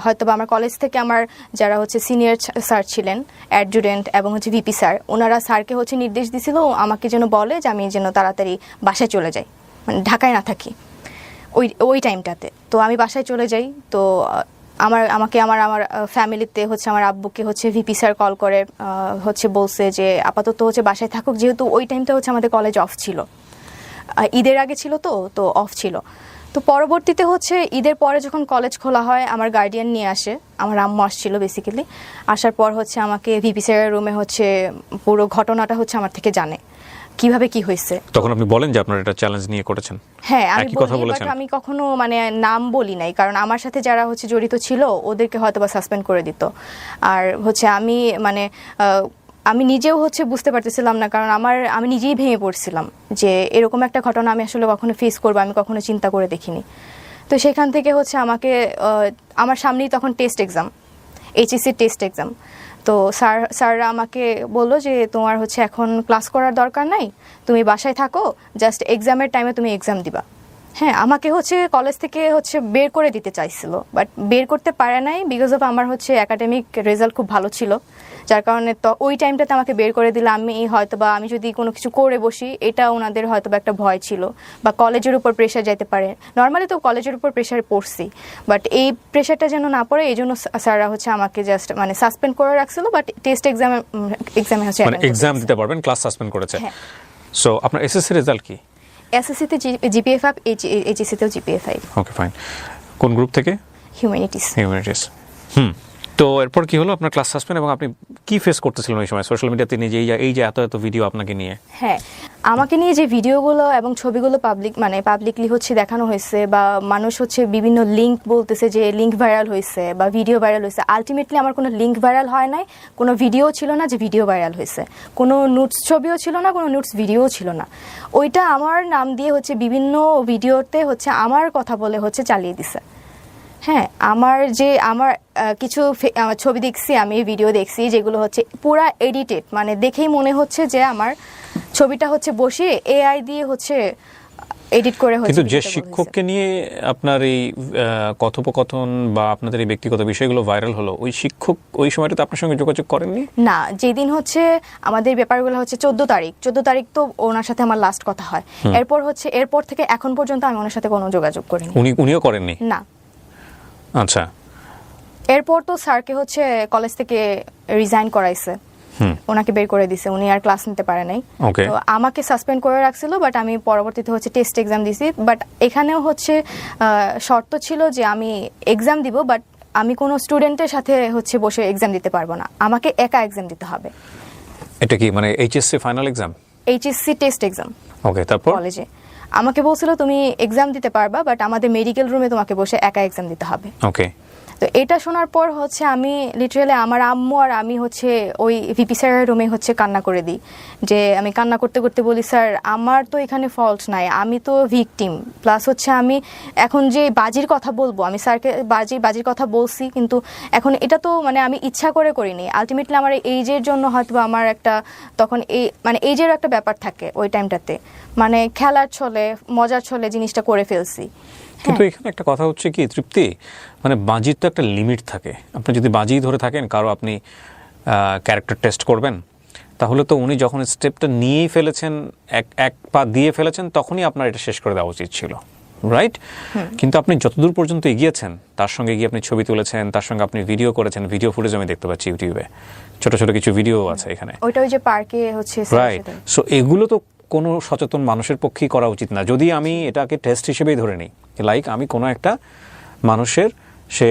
হয়তো বা আমার কলেজ থেকে আমার যারা হচ্ছে সিনিয়র স্যার ছিলেন, অ্যাডজুডেন্ট এবং হচ্ছে ভিপি স্যার, ওনারা স্যারকে হচ্ছে নির্দেশ দিয়েছিল আমাকে যেন বলে যে আমি যেন তাড়াতাড়ি বাসায় চলে যাই, মানে ঢাকায় না থাকি ওই টাইমটাতে। তো আমি বাসায় চলে যাই। তো আমাকে আমার ফ্যামিলিতে হচ্ছে আমার আব্বুকে হচ্ছে ভিপি স্যার কল করে হচ্ছে বলছে যে আপাতত হচ্ছে বাসায় থাকুক, যেহেতু ওই টাইমটা হচ্ছে আমাদের কলেজ অফ ছিল, ঈদের আগে ছিল তো অফ ছিল। তো পরবর্তীতে হচ্ছে ঈদের পরে যখন কলেজ খোলা হয় আমার গার্ডিয়ান নিয়ে আসে, আমার আম্মু আসছিল বেসিক্যালি। আসার পর হচ্ছে আমাকে ভিপি স্যারের রুমে হচ্ছে পুরো ঘটনাটা হচ্ছে আমার থেকে জানে। কিভাবে কি হয়েছে। তখন আপনি বলেন যে আপনারা এটা চ্যালেঞ্জ নিয়ে করেছেন? হ্যাঁ আমি একই কথা বলি, বলেছেন? বাট আমি কখনো মানে নাম বলি নাই, কারণ আমার সাথে যারা হচ্ছে জড়িত ছিল ওদেরকে হয়তো বা সাসপেন্ড করে দিত। আর হচ্ছে আমি মানে আমি নিজেও হচ্ছে বুঝতে পারতেছিলাম না, কারণ আমি নিজেই ভেঙে পড়ছিলাম যে এরকম একটা ঘটনা আমি আসলে কখনো ফেস করবো, আমি কখনো চিন্তা করে দেখিনি। তো সেখান থেকে হচ্ছে আমাকে আমার সামনেই তখন test exam, HSC test exam. তো স্যাররা আমাকে বললো যে তোমার হচ্ছে এখন ক্লাস করার দরকার নাই, তুমি বাসায় থাকো, জাস্ট এক্সামের টাইমে তুমি এক্সাম দিবা। হ্যাঁ, আমাকে হচ্ছে কলেজ থেকে হচ্ছে বের করে দিতে চাইছিল, বাট বের করতে পারে নাই বিকজ অফ আমার হচ্ছে একাডেমিক রেজাল্ট খুব ভালো ছিল, যার কারণে তো ওই টাইমটাতে আমাকে বের করে দিলে আমি হয়তো বা আমি যদি কোনো কিছু করে বসি, এটা ওনাদের হয়তো বা একটা ভয় ছিল, বা কলেজের উপর প্রেশার যাইতে পারে। নর্মালি তো কলেজের উপর প্রেশারে পড়ছি, বাট এই প্রেশারটা যেন না পড়ে এই জন্য স্যাররা হচ্ছে আমাকে জাস্ট মানে সাসপেন্ড করে রাখছিল, বাট টেস্ট এক্সামে হচ্ছে মানে এক্সাম দিতে পারবেন, ক্লাস সাসপেন্ড করেছে। হ্যাঁ। সো আপনার এসএসসি রেজাল্ট কি? এসএসসিতে জিপিএ 5, এইচএসসিতেও জিপিএ 5। Okay fine. কোন গ্রুপ থেকে? হিউম্যানিটিস। হিউম্যানিটিস। তো এরপর কি হলো? আপনার ক্লাস সাসপেন্ড, এবং আপনি কি ফেস করতেছিলেন ওই সময় সোশ্যাল মিডিয়াতে নিজে এই যে এত ভিডিও আপনাকে নিয়ে? হ্যাঁ, আমাকে নিয়ে যে ভিডিওগুলো এবং ছবিগুলো পাবলিকলি হচ্ছে দেখানো হয়েছে, বা মানুষ হচ্ছে বিভিন্ন লিঙ্ক বলতেছে যে লিঙ্ক ভাইরাল হয়েছে বা ভিডিও ভাইরাল হয়েছে। আলটিমেটলি আমার কোনো লিঙ্ক ভাইরাল হয় নাই, কোনো ভিডিও ছিল না যে ভিডিও ভাইরাল হয়েছে, কোনো নোটস ছবিও ছিল না, কোনো নোটস ভিডিও ছিল না। ওইটা আমার নাম দিয়ে হচ্ছে বিভিন্ন ভিডিওতে হচ্ছে আমার কথা বলে হচ্ছে চালিয়ে দিছে। হ্যাঁ, আমার কিছু ছবি দেখছি, আমি ভিডিও দেখছি যেগুলো হচ্ছে পুরা এডিটেড, মানে দেখেই মনে হচ্ছে যে আমার ছবিটা হচ্ছে বসিয়ে এআই দিয়ে হচ্ছে এডিট করে হচ্ছে। কিন্তু যে শিক্ষককে নিয়ে আপনার এই কথোপকথন বা আপনাদের এই ব্যক্তিগত বিষয়গুলো ভাইরাল হলো, ওই শিক্ষক ওই সময়টাতে আপনার সঙ্গে যোগাযোগ করেননি? না, যেদিন হচ্ছে আমাদের ব্যাপারগুলো হচ্ছে 14 তারিখ তো ওনার সাথে আমার লাস্ট কথা হয়। এরপর থেকে এখন পর্যন্ত আমি ওনার সাথে কোনো যোগাযোগ করিনি। উনিও করেননি? না। আচ্ছা। এরপর তো স্যারকে হচ্ছে কলেজ থেকে রিজাইন করাইছে, ওনাকে বের করে দিছে, উনি আর ক্লাস নিতে পারে নাই। তো আমাকে সাসপেন্ড করে রাখছিল, বাট আমি পরবর্তীতে হচ্ছে টেস্ট এক্সাম দিছি। বাট এখানেও হচ্ছে শর্ত ছিল যে আমি এক্সাম দিব, বাট আমি কোনো স্টুডেন্টের সাথে হচ্ছে বসে এক্সাম দিতে পারবো না, আমাকে একা এক্সাম দিতে হবে। এটা কি মানে HSC final exam? HSC test exam. Okay, তারপর কলেজে আমাকে বলছিল তুমি এক্সাম দিতে পারবা, বাট আমাদের মেডিকেল রুমে তোমাকে বসে একা এক্সাম দিতে হবে। ওকে। তো এটা শোনার পর হচ্ছে আমি লিটারালি আমার আম্মু আর আমি হচ্ছে ওই ভিপি স্যারের রুমে হচ্ছে কান্না করে দিই, যে আমি কান্না করতে করতে বলি, স্যার আমার তো এখানে ফল্ট নাই, আমি তো ভিকটিম, প্লাস হচ্ছে আমি এখন যে বাজির কথা বলবো, আমি স্যারকে বাজির কথা বলছি, কিন্তু এখন এটা তো মানে আমি ইচ্ছা করে করিনি, আলটিমেটলি আমার এইজের জন্য হয়তো আমার একটা তখন মানে এইজের একটা ব্যাপার থাকে ওই টাইমটাতে, মানে খেলার ছলে মজার ছলে জিনিসটা করে ফেলছি। কিন্তু এখানে একটা কথা হচ্ছে কি তৃপ্তি, মানে বাজির তো একটা লিমিট থাকে। আপনি যদি বাজি ধরে থাকেন, কারো আপনি ক্যারেক্টার টেস্ট করবেন, তাহলে তো উনি যখন স্টেপটা নিয়েই ফেলেছেন, এক পা দিয়ে ফেলেছেন, তখনই আপনার এটা শেষ করে দেওয়া উচিত ছিল, রাইট? কিন্তু আপনি যতদূর পর্যন্ত এগিয়েছেন, তার সঙ্গে গিয়ে আপনি ছবি তুলেছেন, তার সঙ্গে আপনি ভিডিও করেছেন, ভিডিও ফুটেজ আমি দেখতে পাচ্ছি ইউটিউবে, ছোট ছোট কিছু ভিডিও আছে এখানে, ওইটা ওই যে পার্কে হচ্ছে, রাইট? সো এগুলো তো কোনো সচেতন মানুষের পক্ষেই করা উচিত না। যদি আমি এটাকে টেস্ট হিসেবেই ধরে নিই, লাইক আমি কোনো একটা মানুষের সে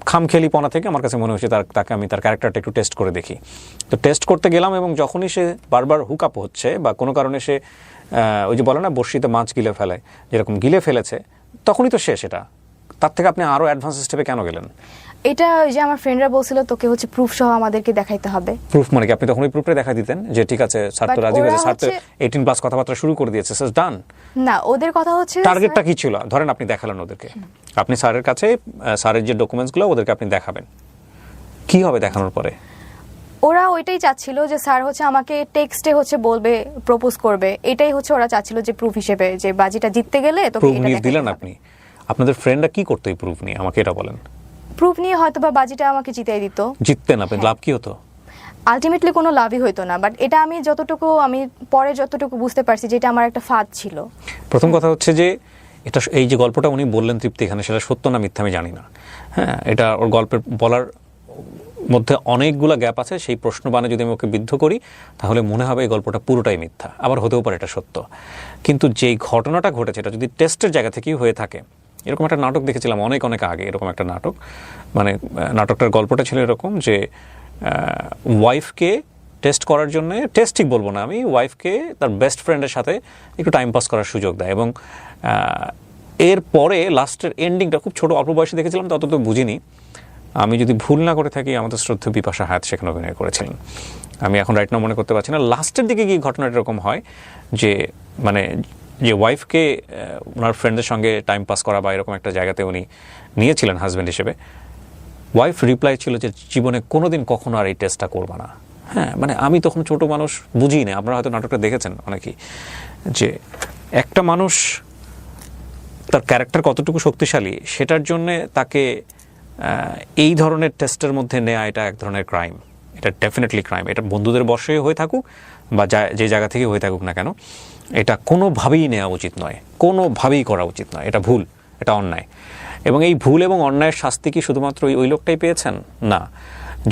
খামখেয়ালিপনা থেকে আমার কাছে মনে হচ্ছে তাকে আমি তার ক্যারেক্টারটা একটু টেস্ট করে দেখি, তো টেস্ট করতে গেলাম, এবং যখনই সে বারবার হুক আপ হচ্ছে বা কোনো কারণে সে ওই যে বলে না বড়শিতে মাছ গিলে ফেলে, যেরকম গিলে ফেলেছে, তখনই তো শেষ। এটা তার থেকে আপনি আরো অ্যাডভান্স স্টেপে কেন গেলেন? এটা ওই যে আমার ফ্রেন্ডরা বলছিল তোকে হচ্ছে প্রুফ সহ আমাদেরকে দেখাইতে হবে। প্রুফ মানে কি? আপনি তখন ওই প্রুফটা দেখা দিতেন যে ঠিক আছে স্যার তো রাজি হয়েছে, স্যার তো 18+ কথাবার্তা শুরু করে দিয়েছে, স্যার ডান। না, ওদের কথা হচ্ছে টার্গেটটা কি ছিল? ধরেন আপনি দেখালেন ওদেরকে, আপনি স্যারের কাছে স্যারের যে ডকুমেন্টসগুলো ওদেরকে আপনি দেখাবেন, কি হবে দেখানোর পরে? ওরা ওইটাই চাচ্ছিল যে স্যার হচ্ছে আমাকে টেক্সটে হচ্ছে বলবে, প্রপোজ করবে, এটাই হচ্ছে ওরা চাচ্ছিল যে প্রুফ হিসেবে, যে বাজিটা জিততে গেলে তোকে প্রুফ এটা নিয়ে দিলেন আপনি। আপনাদের ফ্রেন্ডরা কি করতো এই প্রুফ নিয়ে, আমাকে এটা বলেন। প্রুফ নিয়ে হয়তো বা বাজিটা আমাকে জিতাই দিত। জিততেন আপনি, লাভ কি হতো? আলটিমেটলি কোনো লাভই হইতো না, বাট এটা আমি পরে যতটুকু বুঝতে পারছি যে এটা আমার একটা ফাঁদ ছিল। প্রথম কথা হচ্ছে যে এটা, এই যে গল্পটা উনি বললেন তৃপ্তি এখানে, সেটা সত্য না মিথ্যা আমি জানি না। হ্যাঁ, এটা ওর গল্পের বলার মধ্যে অনেকগুলো গ্যাপ আছে। সেই প্রশ্নবাণে যদি আমি ওকে বিদ্ধ করি, তাহলে মনে হবে এই গল্পটা পুরোটাই মিথ্যা, আবার হতেও পারে এটা সত্য। কিন্তু যেই ঘটনাটা ঘটেছে, এটা যদি টেস্টের জায়গা থেকেই হয়ে থাকে, এরকম একটা নাটক দেখেছিলাম অনেক আগে, এরকম একটা নাটক, মানে নাটকটার গল্পটা ছিল এরকম যে ওয়াইফকে টেস্ট করার জন্য, টেস্ট ঠিক বলবো না আমি, ওয়াইফকে তার বেস্ট ফ্রেন্ডের সাথে একটু টাইম পাস করার সুযোগ দেয়। এবং এর পরে লাস্টের এন্ডিংটা খুব ছোট অল্প বয়সে দেখেছিলাম, তত তো বুঝিনি। আমি যদি ভুল না করে থাকি আমাদের শ্রদ্ধেয় বিপাশা হায়াত সেখানে অভিনয় করেছিলেন, আমি এখন রাইট নাও মনে করতে পারছি না। লাস্টের দিকে গিয়ে ঘটনাটা এরকম হয় যে মানে যে ওয়াইফকে ওনার ফ্রেন্ডের সঙ্গে টাইম পাস করা বা এরকম একটা জায়গাতে উনি নিয়েছিলেন হাজব্যান্ড হিসেবে, ওয়াইফ রিপ্লাই ছিল যে জীবনে কোনোদিন কখনো আর এই টেস্টটা করবা না। হ্যাঁ, মানে আমি তখন ছোট মানুষ, বুঝি না, আপনারা হয়তো নাটকটা দেখেছেন অনেকেই, যে একটা মানুষ তার ক্যারেক্টার কতটুকু শক্তিশালী সেটার জন্যে তাকে এই ধরনের টেস্টের মধ্যে নেওয়া, এটা এক ধরনের ক্রাইম, এটা ডেফিনেটলি ক্রাইম। এটা বন্ধুদের বশে হয়ে থাকুক বা যে জায়গা থেকে হয়ে থাকুক না কেন, এটা কোনোভাবেই নেওয়া উচিত নয়, কোনোভাবেই করা উচিত নয়, এটা ভুল, এটা অন্যায়। এবং এই ভুল এবং অন্যায়ের শাস্তি কি শুধুমাত্র ওই লোকটাই পেয়েছেন? না,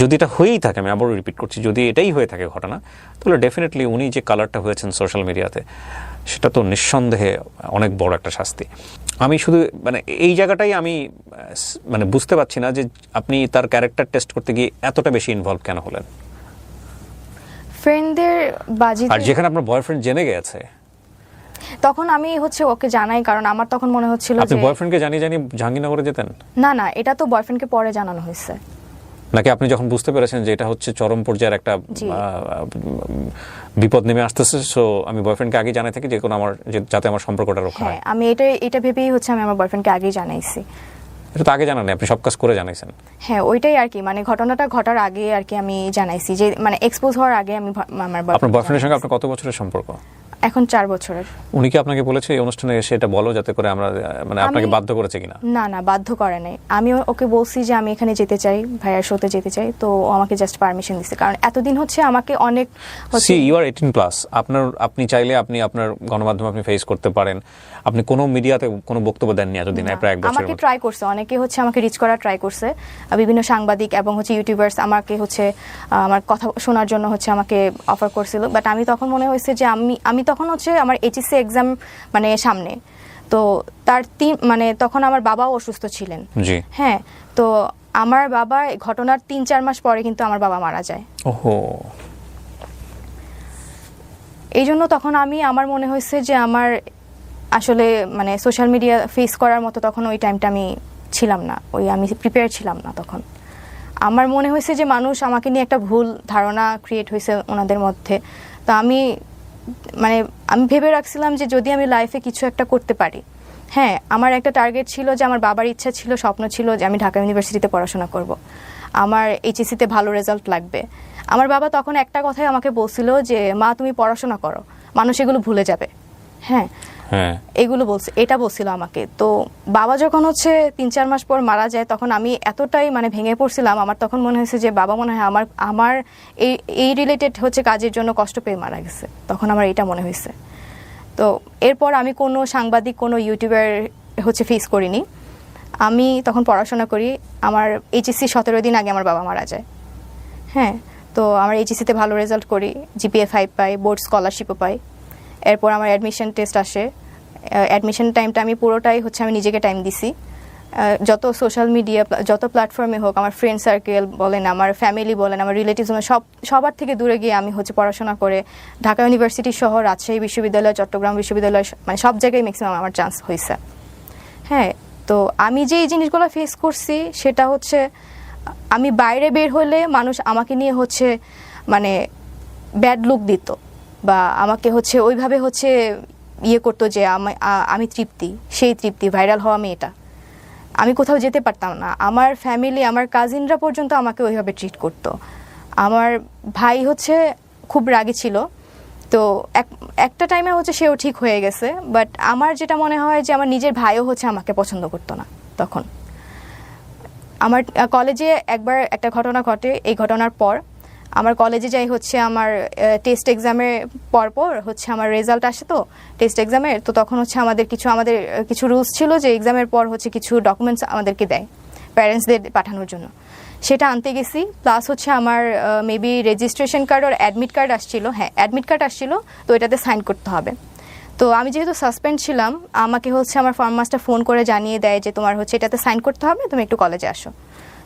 যদি এটা হয়েই থাকে, আমি আবারও রিপিট করছি, যদি এটাই হয়ে থাকে ঘটনা, তাহলে ডেফিনেটলি উনি যে কালারটা হয়েছেন সোশ্যাল মিডিয়াতে, সেটা তো নিঃসন্দেহে অনেক বড় একটা শাস্তি। আমি শুধু মানে এই জায়গাটাই আমি মানে বুঝতে পারছি না যে আপনি তার ক্যারেক্টার টেস্ট করতে গিয়ে এতটা বেশি ইনভলভ কেন হলেন। ফ্রেন্ডদের বাজিতে, আর যেখানে আপনার বয়ফ্রেন্ড জেনে গেছে, তখন আমি হচ্ছে ওকে জানাই, কারণ আমার তখন মনে হচ্ছিল আপনি যে বয়ফ্রেন্ডকে জানিয়ে জাহাঙ্গীরনগরে যেতেন? না, এটা তো বয়ফ্রেন্ডকে পরে জানানো হয়েছে। নাকি আপনি যখন বুঝতে পেরেছেন যে এটা হচ্ছে চরম পর্যায়ের একটা বিপদ নেমে আসতেছে, সো আমি বয়ফ্রেন্ডকে আগে জানাই থাকি যে কোনো আমার যাতে আমার সম্পর্কটা রক্ষা হয়? হ্যাঁ, আমি এটা ভেবেই হচ্ছে আমি আমার বয়ফ্রেন্ডকে আগেই জানাইছি। এটা তো আগে জানান, আপনি সব কাজ করে জানাইছেন। হ্যাঁ, ওইটাই আর কি, মানে ঘটনাটা ঘটার আগে আর কি আমি জানাইছি, যে মানে এক্সপোজ হওয়ার আগে আমি আমার আপনার বয়ফ্রেন্ডের সঙ্গে আপনার কত বছরের সম্পর্ক? এখন 4 বছরের। উনি কি আপনাকে বলেছে এই অনুষ্ঠানে এসে এটা বলো, যাতে করে আমরা, মানে আপনাকে বাধ্য করেছে কিনা? না, বাধ্য করে নাই। আমি ওকে বলছি যে আমি এখানে যেতে চাই, ভাইয়ার শোতে যেতে চাই, তো ও আমাকে জাস্ট পারমিশন দিছে, কারণ এতদিন হচ্ছে আমাকে অনেক সি ইউ আর 18+, আপনি চাইলে আপনি আপনার গণমাধ্যমে আপনি ফেস করতে পারেন। আপনি কোনো মিডিয়াতে কোনো বক্তব্য দেননি এতদিন, প্রায় 1 বছর। আমাকে ট্রাই করছে, অনেকে হচ্ছে আমাকে রিচ করার ট্রাই করছে, বিভিন্ন সাংবাদিক এবং হচ্ছে ইউটিউবার্স আমাকে হচ্ছে আমার কথা শোনার জন্য হচ্ছে আমাকে অফার করছিল, বাট আমি তখন মনে হয়েছে যে আমি তখন হচ্ছে আমার এইচএসসি এক্সাম মানে সামনে, তো তার মানে তখন আমার বাবাও অসুস্থ ছিলেন। জি। হ্যাঁ, তো আমার বাবা ঘটনার 3-4 মাস পরে কিন্তু আমার বাবা মারা যায়। ওহো। এই জন্য তখন আমার মনে হয়েছে যে আমার আসলে মানে সোশ্যাল মিডিয়া ফেস করার মতো তখন ওই টাইমটা আমি ছিলাম না, আমি প্রিপেয়ার ছিলাম না তখন। আমার মনে হয়েছে যে মানুষ আমাকে নিয়ে একটা ভুল ধারণা ক্রিয়েট হয়েছে ওনাদের মধ্যে। তো আমি ভেবে রাখছিলাম যে যদি আমি লাইফে কিছু একটা করতে পারি, হ্যাঁ, আমার একটা টার্গেট ছিল যে আমার বাবার ইচ্ছা ছিল, স্বপ্ন ছিল যে আমি ঢাকা ইউনিভার্সিটিতে পড়াশোনা করব, আমার এইচএসসিতে ভালো রেজাল্ট লাগবে। আমার বাবা তখন একটা কথাই আমাকে বলছিল যে মা তুমি পড়াশোনা করো, মানুষ এগুলো ভুলে যাবে। হ্যাঁ, এগুলো এটা বলছিল আমাকে। তো বাবা যখন হচ্ছে 3-4 মাস পর মারা যায়, তখন আমি এতটাই মানে ভেঙে পড়ছিলাম। আমার তখন মনে হয়েছে যে বাবা মনে হয় আমার এই রিলেটেড হচ্ছে কাজের জন্য কষ্ট পেয়ে মারা গেছে, তখন আমার এটা মনে হয়েছে। তো এরপর আমি কোনো সাংবাদিক, কোনো ইউটিউবার হচ্ছে ফেস করিনি। আমি তখন পড়াশোনা করি। আমার এইচএসসি 17 দিন আগে আমার বাবা মারা যায়। হ্যাঁ, তো আমার এইচএসসিতে ভালো রেজাল্ট করি, জিপিএ 5 পাই, বোর্ড স্কলারশিপও পাই। এরপর আমার অ্যাডমিশন টেস্ট আসে। অ্যাডমিশন টাইমটা আমি পুরোটাই হচ্ছে আমি নিজেকে টাইম দিছি। যত সোশ্যাল মিডিয়া, যত প্ল্যাটফর্মে হোক, আমার ফ্রেন্ড সার্কেল বলেন, আমার ফ্যামিলি বলেন, আমার রিলেটিভস, সবার থেকে দূরে গিয়ে আমি হচ্ছে পড়াশোনা করে ঢাকা ইউনিভার্সিটি সহ রাজশাহী বিশ্ববিদ্যালয়, চট্টগ্রাম বিশ্ববিদ্যালয়, মানে সব জায়গায় ম্যাক্সিমাম আমার চান্স হয়েছে। হ্যাঁ, তো আমি যে এই জিনিসগুলো ফেস করছি সেটা হচ্ছে আমি বাইরে বের হলে মানুষ আমাকে নিয়ে হচ্ছে মানে ব্যাড লুক দিত, বা আমাকে হচ্ছে ওইভাবে হচ্ছে করতো যে আমি তৃপ্তি, সেই তৃপ্তি, ভাইরাল হওয়া মেয়েটা। আমি কোথাও যেতে পারতাম না। আমার ফ্যামিলি, আমার কাজিনরা পর্যন্ত আমাকে ওইভাবে ট্রিট করতো। আমার ভাই হচ্ছে খুব রাগী ছিল, তো একটা টাইমে হচ্ছে সেও ঠিক হয়ে গেছে। বাট আমার যেটা মনে হয় যে আমার নিজের ভাইও হচ্ছে আমাকে পছন্দ করতো না তখন। আমার কলেজে একবার একটা ঘটনা ঘটে। এই ঘটনার পর আমার কলেজে যাই হচ্ছে আমার টেস্ট এক্সামের পরপর হচ্ছে আমার রেজাল্ট আসে, তো টেস্ট এক্সামের, তো তখন হচ্ছে আমাদের কিছু রুলস ছিল যে এক্সামের পর হচ্ছে কিছু ডকুমেন্টস আমাদেরকে দেয় প্যারেন্টসদের পাঠানোর জন্য। সেটা আনতে গেছি, প্লাস হচ্ছে আমার মেবি রেজিস্ট্রেশন কার্ড আর অ্যাডমিট কার্ড আসছিল। হ্যাঁ, অ্যাডমিট কার্ড আসছিল, তো এটাতে সাইন করতে হবে। তো আমি যেহেতু সাসপেন্ড ছিলাম, আমাকে হচ্ছে আমার ফার্ম মাস্টার ফোন করে জানিয়ে দেয় যে তোমার হচ্ছে এটাতে সাইন করতে হবে, তুমি একটু কলেজে আসো।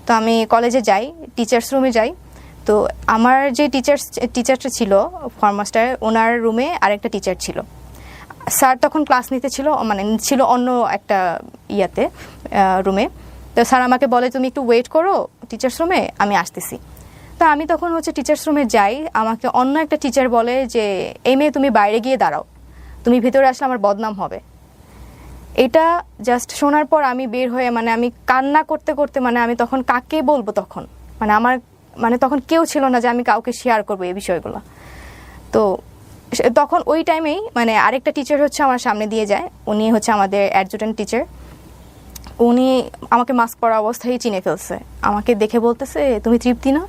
তো আমি কলেজে যাই, টিচার্স রুমে যাই। তো আমার যে টিচারটা ছিল ফরমাস্টার, ওনার রুমে আরেকটা টিচার ছিল। স্যার তখন ক্লাস নিতে ছিল, মানে ছিল অন্য একটা রুমে। তো স্যার আমাকে বলে তুমি একটু ওয়েট করো টিচার্স রুমে, আমি আসতেছি। তো আমি তখন টিচার্স রুমে যাই, আমাকে অন্য একটা টিচার বলে যে এই মেয়ে তুমি বাইরে গিয়ে দাঁড়াও, তুমি ভিতরে আসলে আমার বদনাম হবে। এটা জাস্ট শোনার পর আমি বের হয়ে আমি কান্না করতে করতে আমি তখন কাকে বলবো, তখন আমার তখন কেউ ছিল না যে আমি কাউকে শেয়ার করবো এই বিষয়গুলো। তো তখন ওই টাইমেই আরেকটা টিচার আমার সামনে দিয়ে যায়, উনি আমাদের অ্যাডজুটেন্ট টিচার। উনি আমাকে মাস্ক পরা অবস্থায় চিনে ফেলছে, আমাকে দেখে বলতেছে তুমি তৃপ্তি না?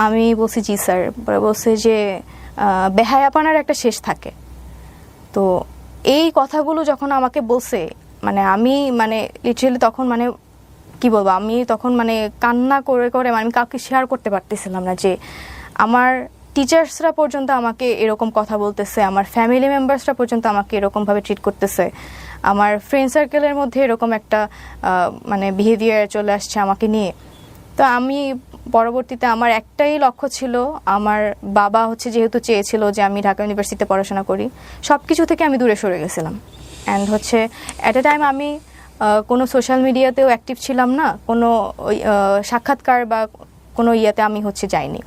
আমি বলছি জি স্যার। বলছে যে বেহায়াপনার একটা শেষ থাকে। তো এই কথাগুলো যখন আমাকে বলছে আমি লিটারালি তখন কি বলবো, আমি তখন কান্না করে করে আমি কাউকে শেয়ার করতে পারতেছিলাম না যে আমার টিচার্সরা পর্যন্ত আমাকে এরকম কথা বলতেছে, আমার ফ্যামিলি মেম্বার্সরা পর্যন্ত আমাকে এরকমভাবে ট্রিট করতেছে, আমার ফ্রেন্ড সার্কেলের মধ্যে এরকম একটা বিহেভিয়ার চলে আসছে আমাকে নিয়ে। তো আমি পরবর্তীতে আমার একটাই লক্ষ্য ছিল, আমার বাবা যেহেতু চেয়েছিল যে আমি ঢাকা ইউনিভার্সিটিতে পড়াশোনা করি, সব কিছু থেকে আমি দূরে সরে গেছিলাম। অ্যান্ড অ্যাট এ টাইম আমি কোনো সোশ্যাল মিডিয়াতেও অ্যাক্টিভ ছিলাম না, কোনো সাক্ষাৎকার বা কোনো আমি যাইনি।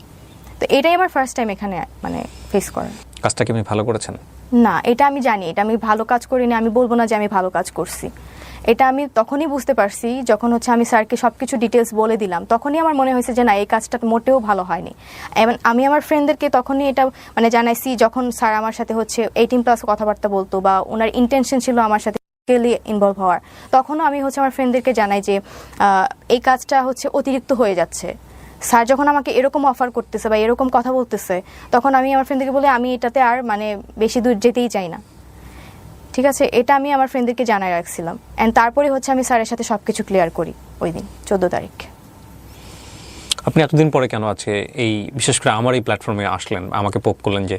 তো এটাই আমার ফার্স্ট টাইম এখানে ফেস করা। কাজটা কি আপনি ভালো করেছেন? না, এটা আমি জানি এটা আমি ভালো কাজ করিনি, আমি বলবো না যে আমি ভালো কাজ করছি। এটা আমি তখনই বুঝতে পারছি যখন আমি স্যারকে সবকিছু ডিটেলস বলে দিলাম, তখনই আমার মনে হয়েছে যে না, এই কাজটা মোটেও ভালো হয়নি। এবং আমি আমার ফ্রেন্ডদেরকে তখনই এটা জানাইছি যখন স্যার আমার সাথে 18+ কথাবার্তা বলতো বা ওনার ইন্টেনশন ছিল আমার সাথে ইনভলভ হওয়ার, তখনও আমি আমার ফ্রেন্ডদেরকে জানাই যে এই কাজটা অতিরিক্ত হয়ে যাচ্ছে। স্যার যখন আমাকে এরকম অফার করতেছে বা এরকম কথা বলতেছে, তখন আমি আমার ফ্রেন্ডদেরকে বলি আমি এটাতে আর বেশি দূর যেতেই চাই না। ঠিক আছে, এটা আমি আমার ফ্রেন্ডদেরকে জানাই রাখছিলাম। অ্যান্ড তারপরে আমি স্যারের সাথে সবকিছু ক্লিয়ার করি ওই দিন 14 তারিখ। আপনি এতদিন পরে কেন আছে এই বিশেষ করে আমার এই প্ল্যাটফর্মে আসলেন, আমাকে পোক করলেন যে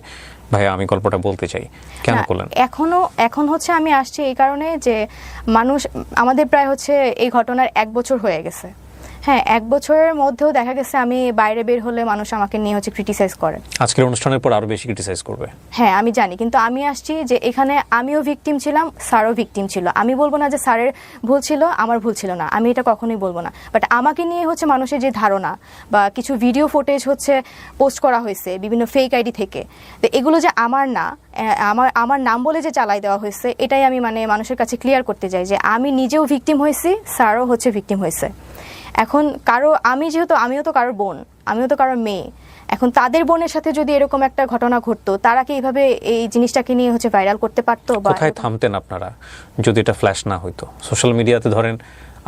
ভাইয়া আমি গল্পটা বলতে চাই, কেন করলেন? এখন আমি আসছি এই কারণে যে মানুষ আমাদের প্রায় এই ঘটনার 1 বছর হয়ে গেছে। হ্যাঁ, 1 বছরের মধ্যেও দেখা গেছে আমি বাইরে বের হলে মানুষ আমাকে নিয়ে ক্রিটিসাইজ করে। আজকের অনুষ্ঠানের পর আরো বেশি ক্রিটিসাইজ করবে। হ্যাঁ আমি জানি, কিন্তু আমি আসছি যে এখানে আমিও ভিকটিম ছিলাম, স্যারও ভিকটিম ছিল। আমি বলবো না যে স্যারের ভুল ছিল, আমার ভুল ছিল না, আমি এটা কখনোই বলবো না। বাট আমাকে নিয়ে মানুষের যে ধারণা বা কিছু ভিডিও ফুটেজ পোস্ট করা হয়েছে বিভিন্ন ফেক আইডি থেকে, তো এগুলো যে আমার না, আমার নাম বলে যে চালাই দেওয়া হয়েছে, এটাই আমি মানুষের কাছে ক্লিয়ার করতে চাই যে আমি নিজেও ভিকটিম হয়েছি, স্যারও ভিকটিম হয়েছে। এখন আমিও তো কারোর বোন, আমিও তো কারোর মেয়ে। এখন তাদের বোনের সাথে যদি এরকম একটা ঘটনা ঘটতো, তারা কি এইভাবে এই জিনিসটাকে নিয়ে ভাইরাল করতে পারতো? বা কোথায় থামতেন আপনারা যদি এটা ফ্ল্যাশ না হইতো? সোশ্যাল মিডিয়াতে ধরেন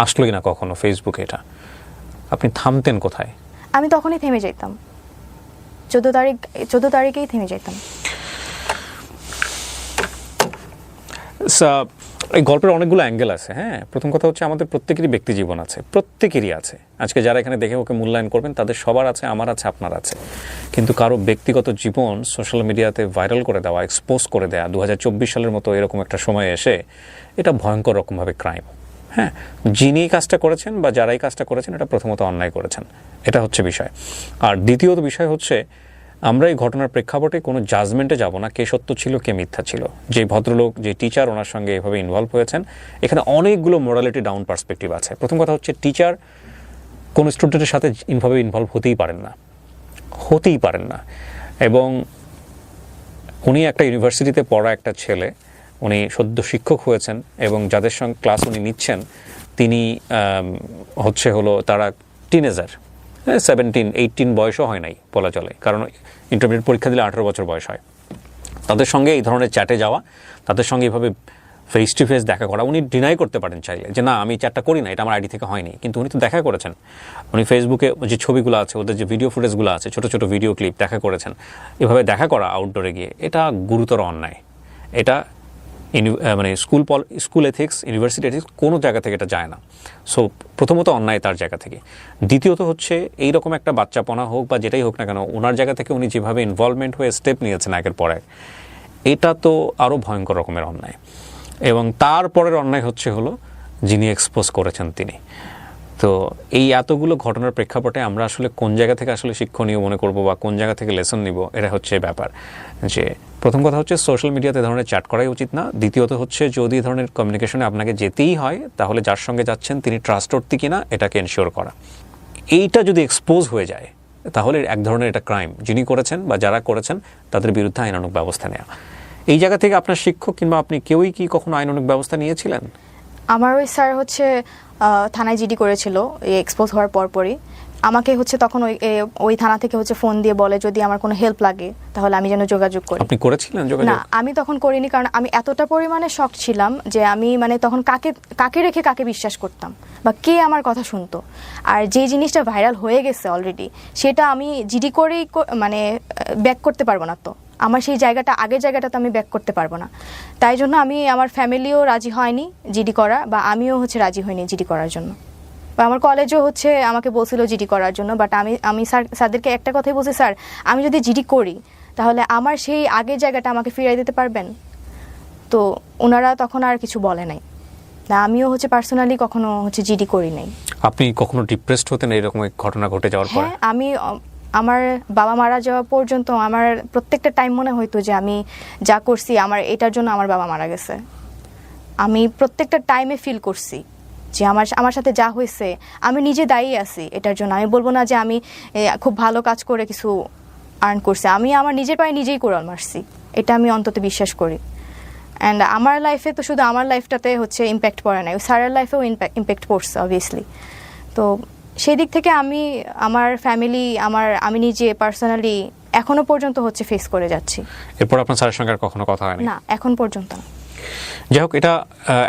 আসলোই না কখনো, ফেসবুকে, এটা আপনি থামতেন কোথায়? আমি তখনই থেমে যেতাম, 14 তারিখেই থেমে যেতাম। এই গল্পের অনেকগুলো অ্যাঙ্গেল আছে। হ্যাঁ, প্রথম কথা আমাদের প্রত্যেকেরই ব্যক্তি জীবন আছে, প্রত্যেকেরই আছে। আজকে যারা এখানে দেখে ওকে মূল্যায়ন করবেন তাদের সবার আছে, আমার আছে, আপনার আছে। কিন্তু কারো ব্যক্তিগত জীবন সোশ্যাল মিডিয়াতে ভাইরাল করে দেওয়া, এক্সপোজ করে দেওয়া 2024 সালের মতো এরকম একটা সময় এসে, এটা ভয়ঙ্কর রকমভাবে ক্রাইম। হ্যাঁ, যিনি কাজটা করেছেন বা যারাই কাজটা করেছেন, এটা প্রথমত অন্যায় করেছেন, এটা বিষয়। আর দ্বিতীয়ত বিষয় আমরা এই ঘটনার প্রেক্ষাপটে কোনো জাজমেন্টে যাব না কে সত্য ছিল কে মিথ্যা ছিল। যে ভদ্রলোক, যে টিচার ওনার সঙ্গে এভাবে ইনভলভ হয়েছেন, এখানে অনেকগুলো মোরালিটি ডাউন পার্সপেক্টিভ আছে। প্রথম কথা টিচার কোন স্টুডেন্টের সাথে ইনভলভ হতেই পারেন না। এবং উনি একটা ইউনিভার্সিটিতে পড়া একটা ছেলে, উনি সদ্য শিক্ষক হয়েছেন এবং যাদের সঙ্গে ক্লাস উনি নিচ্ছেন তিনি তারা টিনেজার, 17-18 বয়সও হয় নাই বলা চলে, কারণ ইন্টারমিডিয়েট পরীক্ষা দিলে 18 বছর বয়স হয়। তাদের সঙ্গে এই ধরনের চ্যাটে যাওয়া, তাদের সঙ্গে এভাবে ফেস টু ফেস দেখা করা, উনি ডিনাই করতে পারেন চাইলে যে না আমি চ্যাটটা করি না, এটা আমার আইডি থেকে হয়নি, কিন্তু উনি তো দেখা করেছেন। উনি ফেসবুকে যে ছবিগুলো আছে, ওদের যে ভিডিও ফুটেজগুলো আছে, ছোট ছোট ভিডিও ক্লিপ দেখা করেছেন। এভাবে দেখা করা আউটডোরে গিয়ে, এটা গুরুতর অন্যায়। এটা স্কুল এথিক্স, ইউনিভার্সিটি এথিক্স কোনো জায়গা থেকে এটা যায় না। সো প্রথমত অন্যায় তার জায়গা থেকে। দ্বিতীয়ত এইরকম একটা বাচ্চাপনা হোক বা যেটাই হোক না কেন, ওনার জায়গা থেকে উনি যেভাবে ইনভলভমেন্ট হয়ে স্টেপ নিয়েছেন একের পর এক, এটা তো আরও ভয়ঙ্কর রকমের অন্যায়। এবং তারপরের অন্যায় যিনি এক্সপোজ করেছেন তিনি। তো এই এতগুলো ঘটনার প্রেক্ষাপটে আমরা আসলে কোন জায়গা থেকে আসলে শিক্ষণীয় মনে করব বা কোন জায়গা থেকে লেসন নিব, এটা হচ্ছে ব্যাপার। যে প্রথম কথা হচ্ছে সোশ্যাল মিডিয়াতে ধরনের চ্যাট করাই উচিত না। দ্বিতীয়ত হচ্ছে যদি ধরনের কমিউনিকেশনে আপনাকে যেতেই হয় তাহলে যার সঙ্গে যাচ্ছেন তিনি ট্রাস্টওয়ার্থি কিনা এটাকে এনশিওর করা। এইটা যদি এক্সপোজ হয়ে যায় তাহলে এক ধরনের এটা ক্রাইম, যিনি করেছেন বা যারা করেছেন তাদের বিরুদ্ধে আইনানুগ ব্যবস্থা নেওয়া। এই জায়গা থেকে আপনার শিক্ষক কিংবা আপনি কেউই কি কখনো আইনানুগ ব্যবস্থা নিয়েছিলেন? আমার ওই স্যার হচ্ছে থানায় জিডি করেছিল এই এক্সপোজ হওয়ার পরপরই। আমাকে হচ্ছে তখন ওই থানা থেকে হচ্ছে ফোন দিয়ে বলে যদি আমার কোনো হেল্প লাগে তাহলে আমি যেন যোগাযোগ করি। আপনি করেছিলেন যোগাযোগ? না, আমি তখন করিনি, কারণ আমি এতটা পরিমাণে শক ছিলাম যে আমি মানে তখন কাকে রেখে কাকে বিশ্বাস করতাম বা কে আমার কথা শুনতো। আর যে জিনিসটা ভাইরাল হয়ে গেছে অলরেডি, সেটা আমি জিডি করেই মানে ব্যাক করতে পারবো না। তো আমার সেই জায়গাটা, আগের জায়গাটা তো আমি ব্যাক করতে পারবো না। তাই জন্য আমি, আমার ফ্যামিলিও রাজি হয়নি জিডি করা, বা আমিও হচ্ছে রাজি হইনি জিডি করার জন্য। বা আমার কলেজও হচ্ছে আমাকে বলছিল জিডি করার জন্য, বাট আমি স্যারদেরকে একটা কথাই বলছি, স্যার আমি যদি জিডি করি তাহলে আমার সেই আগের জায়গাটা আমাকে ফিরিয়ে দিতে পারবেন? তো ওনারা তখন আর কিছু বলে নাই। না, আমিও হচ্ছে পার্সোনালি কখনো হচ্ছে জিডি করি নাই। আপনি কখনো ডিপ্রেসড হতেন এরকম ঘটনা ঘটে যাওয়ার পরে? হ্যাঁ, আমি আমার বাবা মারা যাওয়া পর্যন্ত আমার প্রত্যেকটা টাইম মনে হইতো যে আমি যা করছি আমার এটার জন্য আমার বাবা মারা গেছে। আমি প্রত্যেকটা টাইমে ফিল করছি যে আমার সাথে যা হয়েছে আমি নিজে দায়ী আছি এটার জন্য। আমি বলবো না যে আমি খুব ভালো কাজ করে কিছু আর্ন করছি, আমি আমার নিজের পায়ে নিজেই কোড়াল মারছি, এটা আমি অন্তত বিশ্বাস করি। অ্যান্ড আমার লাইফে তো শুধু আমার লাইফটাতে হচ্ছে ইম্প্যাক্ট পড়ে নাই, স্যারের লাইফেও ইম্প্যাক্ট পড়ছে অবভিয়াসলি। তো সেই দিক থেকে আমি, আমার ফ্যামিলি, আমি নিজে পার্সোনালি এখনো পর্যন্ত হচ্ছে ফেস করে যাচ্ছি। এরপর আপনার স্যারের সঙ্গে আর কখনো কথা হয়নি? না, এখন পর্যন্ত না। যাই হোক, এটা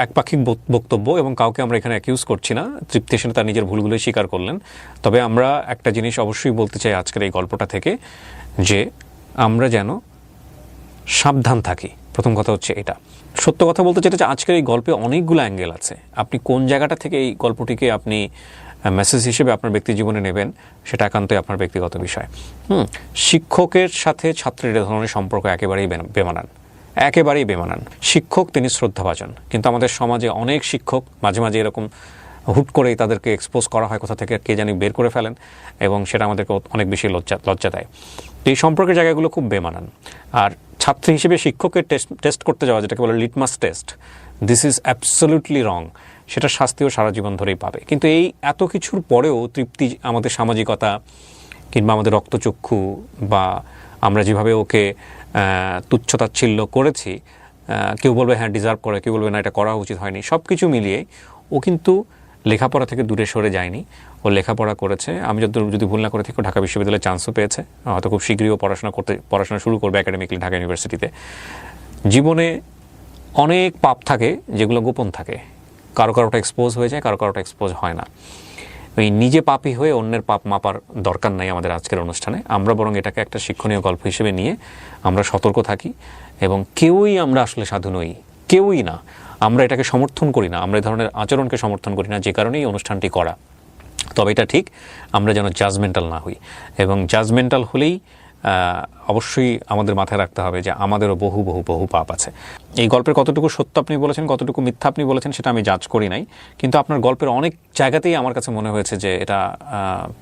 একপাক্ষিক বক্তব্য এবং কাউকে আমরা এখানে অ্যাকিউজ করছি না। তৃপ্তি সেন তার নিজের ভুলগুলোই স্বীকার করলেন। তবে আমরা একটা জিনিস অবশ্যই বলতে চাই আজকের এই গল্পটা থেকে, যে আমরা যেন সাবধান থাকি। প্রথম কথা হচ্ছে এটা। সত্য কথা বলতে যেটা, আজকের এই গল্পে অনেকগুলো অ্যাঙ্গেল আছে। আপনি কোন জায়গাটা থেকে এই গল্পটিকে আপনি মেসেজ হিসেবে আপনার ব্যক্তি জীবনে নেবেন সেটা একান্তই আপনার ব্যক্তিগত বিষয়। শিক্ষকের সাথে ছাত্রের এ ধরনের সম্পর্ক একেবারেই বেমানান। শিক্ষক তিনি শ্রদ্ধাভাজন, কিন্তু আমাদের সমাজে অনেক শিক্ষক মাঝে মাঝে এরকম হুট করেই তাদেরকে এক্সপোজ করা হয়, কোথা থেকে কে জানি বের করে ফেলেন, এবং সেটা আমাদেরকে অনেক বেশি লজ্জা দেয়। এই সম্পর্কের জায়গাগুলো খুব বেমানান। আর ছাত্রী হিসেবে শিক্ষকের টেস্ট করতে যাওয়া, যেটাকে বলে litmus test, this is absolutely রং। সেটা শাস্তিও সারা জীবন ধরেই পাবে। কিন্তু এই এত কিছুর পরেও তৃপ্তি আমাদের সামাজিকতা কিংবা আমাদের রক্তচক্ষু বা আমরা যেভাবে ওকে তুচ্ছতাচ্ছিল্য করেছি, কেউ বলবে হ্যাঁ ডিজার্ভ করে, কেউ বলবে না এটা করা উচিত হয়নি, সব কিছু মিলিয়ে ও কিন্তু লেখাপড়া থেকে দূরে সরে যায়নি। ও লেখাপড়া করেছে। আমি যদি ভুল না করে থাকি, ঢাকা বিশ্ববিদ্যালয়ে চান্সও পেয়েছে। হয়তো খুব শীঘ্রই পড়াশোনা শুরু করবে একাডেমিকলি ঢাকা ইউনিভার্সিটিতে। জীবনে অনেক পাপ থাকে যেগুলো গোপন থাকে, কারোটা এক্সপোজ হয়ে যায়, কারোটা এক্সপোজ হয় না। ওই নিজে পাপী হয়ে অন্যের পাপ মাপার দরকার নাই আমাদের আজকের অনুষ্ঠানে। আমরা বরং এটাকে একটা শিক্ষণীয় গল্প হিসেবে নিয়ে আমরা সতর্ক থাকি, এবং কেউই আমরা আসলে সাধু নই, কেউই না। আমরা এটাকে সমর্থন করি না, আমরা এই ধরনের আচরণকে সমর্থন করি না, যে কারণেই অনুষ্ঠানটি করা। তবে এটা ঠিক, আমরা যেন জাজমেন্টাল না হই, এবং জাজমেন্টাল হলেই অবশ্যই আমাদের মাথায় রাখতে হবে যে আমাদেরও বহু বহু বহু পাপ আছে। এই গল্পের কতটুকু সত্য আপনি বলেছেন, কতটুকু মিথ্যা আপনি বলেছেন, সেটা আমি জাজ করি নাই, কিন্তু আপনার গল্পের অনেক জায়গাতেই আমার কাছে মনে হয়েছে যে এটা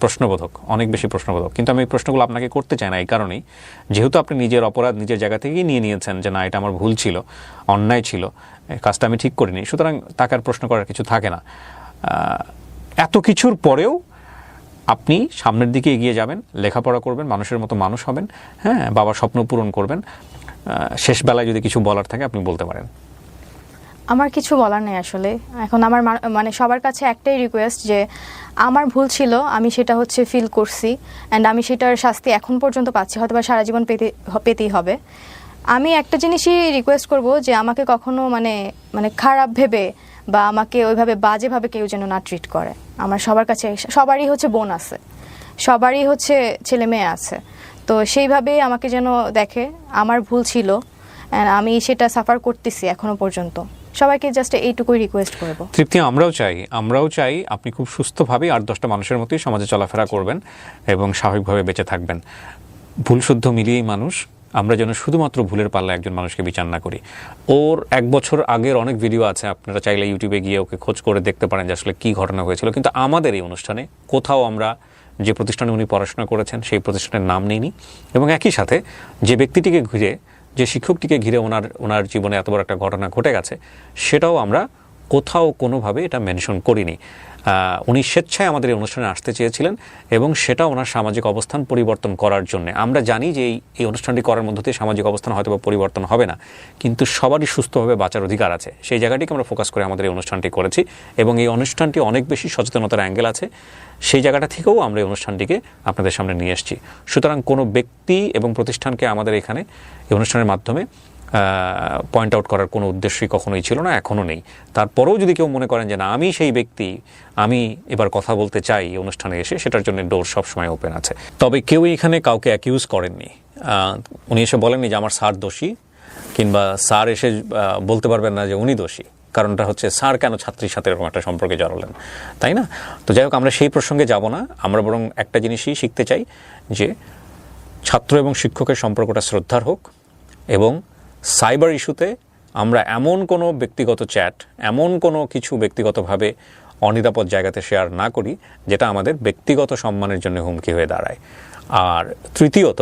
প্রশ্নবোধক, অনেক বেশি প্রশ্নবোধক। কিন্তু আমি এই প্রশ্নগুলো আপনাকে করতে চাই না এই কারণেই, যেহেতু আপনি নিজের অপরাধ নিজের জায়গা থেকেই নিয়েছেন যে না এটা আমার ভুল ছিল, অন্যায় ছিল, কাজটা আমি ঠিক করিনি, সুতরাং তাকে আর প্রশ্ন করার কিছু থাকে না। এত কিছুর পরেও আপনি সামনের দিকে এগিয়ে যাবেন, লেখাপড়া করবেন, মানুষের মতো মানুষ হবেন, হ্যাঁ, বাবার স্বপ্ন পূরণ করবেন। শেষ বেলায় যদি কিছু বলার থাকে আপনি বলতে পারেন। আমার কিছু বলার নেই আসলে। এখন আমার মানে সবার কাছে একটাই রিকোয়েস্ট যে আমার ভুল ছিল, আমি সেটা হচ্ছে ফিল করছি, অ্যান্ড আমি সেটার শাস্তি এখন পর্যন্ত পাচ্ছি, হয়তো বা সারা জীবন পেতেই হবে। আমি একটা জিনিসই রিকোয়েস্ট করব যে আমাকে কখনো মানে খারাপ ভেবে বা আমাকে ওইভাবে বাজেভাবে কেউ যেন না ট্রিট করে। আমার সবার কাছে, সবারই হচ্ছে বোন আছে, সবারই হচ্ছে ছেলে মেয়ে আছে, তো সেইভাবেই আমাকে যেন দেখে। আমার ভুল ছিল, আমি সেটা সাফার করতেছি এখনো পর্যন্ত। সবাইকে জাস্ট এইটুকুই রিকোয়েস্ট করব। তৃপ্তি, আমরাও চাই আপনি খুব সুস্থভাবে 8-10টা মানুষের মতোই সমাজে চলাফেরা করবেন এবং স্বাভাবিকভাবে বেঁচে থাকবেন। ভুল শুদ্ধ মিলিয়েই মানুষ, আমরা যেন শুধুমাত্র ভুলের পাল্লায় একজন মানুষকে বিচার না করি। ওর 1 বছর আগের অনেক ভিডিও আছে, আপনারা চাইলে ইউটিউবে গিয়ে ওকে খোঁজ করে দেখতে পারেন যে আসলে কী ঘটনা হয়েছিল। কিন্তু আমাদের এই অনুষ্ঠানে কোথাও আমরা যে প্রতিষ্ঠানে উনি পড়াশোনা করেছেন সেই প্রতিষ্ঠানের নাম নেইনি, এবং একই সাথে যে ব্যক্তিটিকে ঘিরে, যে শিক্ষকটিকে ঘিরে ওনার জীবনে এত বড় একটা ঘটনা ঘটে গেছে, সেটাও আমরা কোথাও কোনোভাবে এটা মেনশন করিনি। উনি স্বেচ্ছায় আমাদের এই অনুষ্ঠানে আসতে চেয়েছিলেন, এবং সেটা ওনার সামাজিক অবস্থান পরিবর্তন করার জন্য। আমরা জানি যে এই অনুষ্ঠানটি করার মধ্য দিয়ে সামাজিক অবস্থান হয়তো বা পরিবর্তন হবে না, কিন্তু সবারই সুস্থভাবে বাঁচার অধিকার আছে, সেই জায়গাটিকে আমরা ফোকাস করে আমাদের এই অনুষ্ঠানটি করেছি। এবং এই অনুষ্ঠানটি অনেক বেশি সচেতনতার অ্যাঙ্গেল আছে, সেই জায়গাটা থেকেও আমরা এই অনুষ্ঠানটিকে আপনাদের সামনে নিয়ে এসেছি। সুতরাং কোনো ব্যক্তি এবং প্রতিষ্ঠানকে আমাদের এখানে এই অনুষ্ঠানের মাধ্যমে পয়েন্ট আউট করার কোনো উদ্দেশ্যই কখনোই ছিল না, এখনও নেই। তারপরেও যদি কেউ মনে করেন যে না আমি সেই ব্যক্তি, আমি এবার কথা বলতে চাই এই অনুষ্ঠানে এসে, সেটার জন্য ডোর সবসময় ওপেন আছে। তবে কেউ এখানে কাউকে অ্যাকিউজ করেননি। উনি এসে বলেননি যে আমার স্যার দোষী, কিংবা স্যার এসে বলতে পারবেন না যে উনি দোষী। কারণটা হচ্ছে স্যার কেন ছাত্রীর সাথে এরকম একটা সম্পর্কে জড়ালেন, তাই না? তো যাই হোক, আমরা সেই প্রসঙ্গে যাব না। আমরা বরং একটা জিনিসই শিখতে চাই যে ছাত্র এবং শিক্ষকের সম্পর্কটা শ্রদ্ধার হোক, এবং সাইবার ইস্যুতে আমরা এমন কোনো ব্যক্তিগত চ্যাট, এমন কোনো কিছু ব্যক্তিগতভাবে অনিরাপদ জায়গাতে শেয়ার না করি যেটা আমাদের ব্যক্তিগত সম্মানের জন্য হুমকি হয়ে দাঁড়ায়। আর তৃতীয়ত,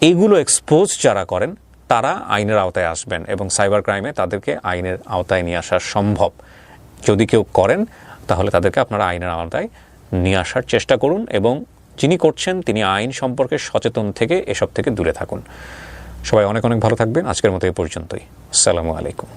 এইগুলো এক্সপোজ যারা করেন তারা আইনের আওতায় আসবেন, এবং সাইবার ক্রাইমে তাদেরকে আইনের আওতায় নিয়ে আসা সম্ভব। যদি কেউ করেন তাহলে তাদেরকে আপনারা আইনের আওতায় নিয়ে আসার চেষ্টা করুন, এবং যিনি করছেন তিনি আইন সম্পর্কে সচেতন থেকে এসব থেকে দূরে থাকুন। সবাই অনেক অনেক ভালো থাকবেন। আজকের মতো এই পর্যন্তই। আসসালামু আলাইকুম।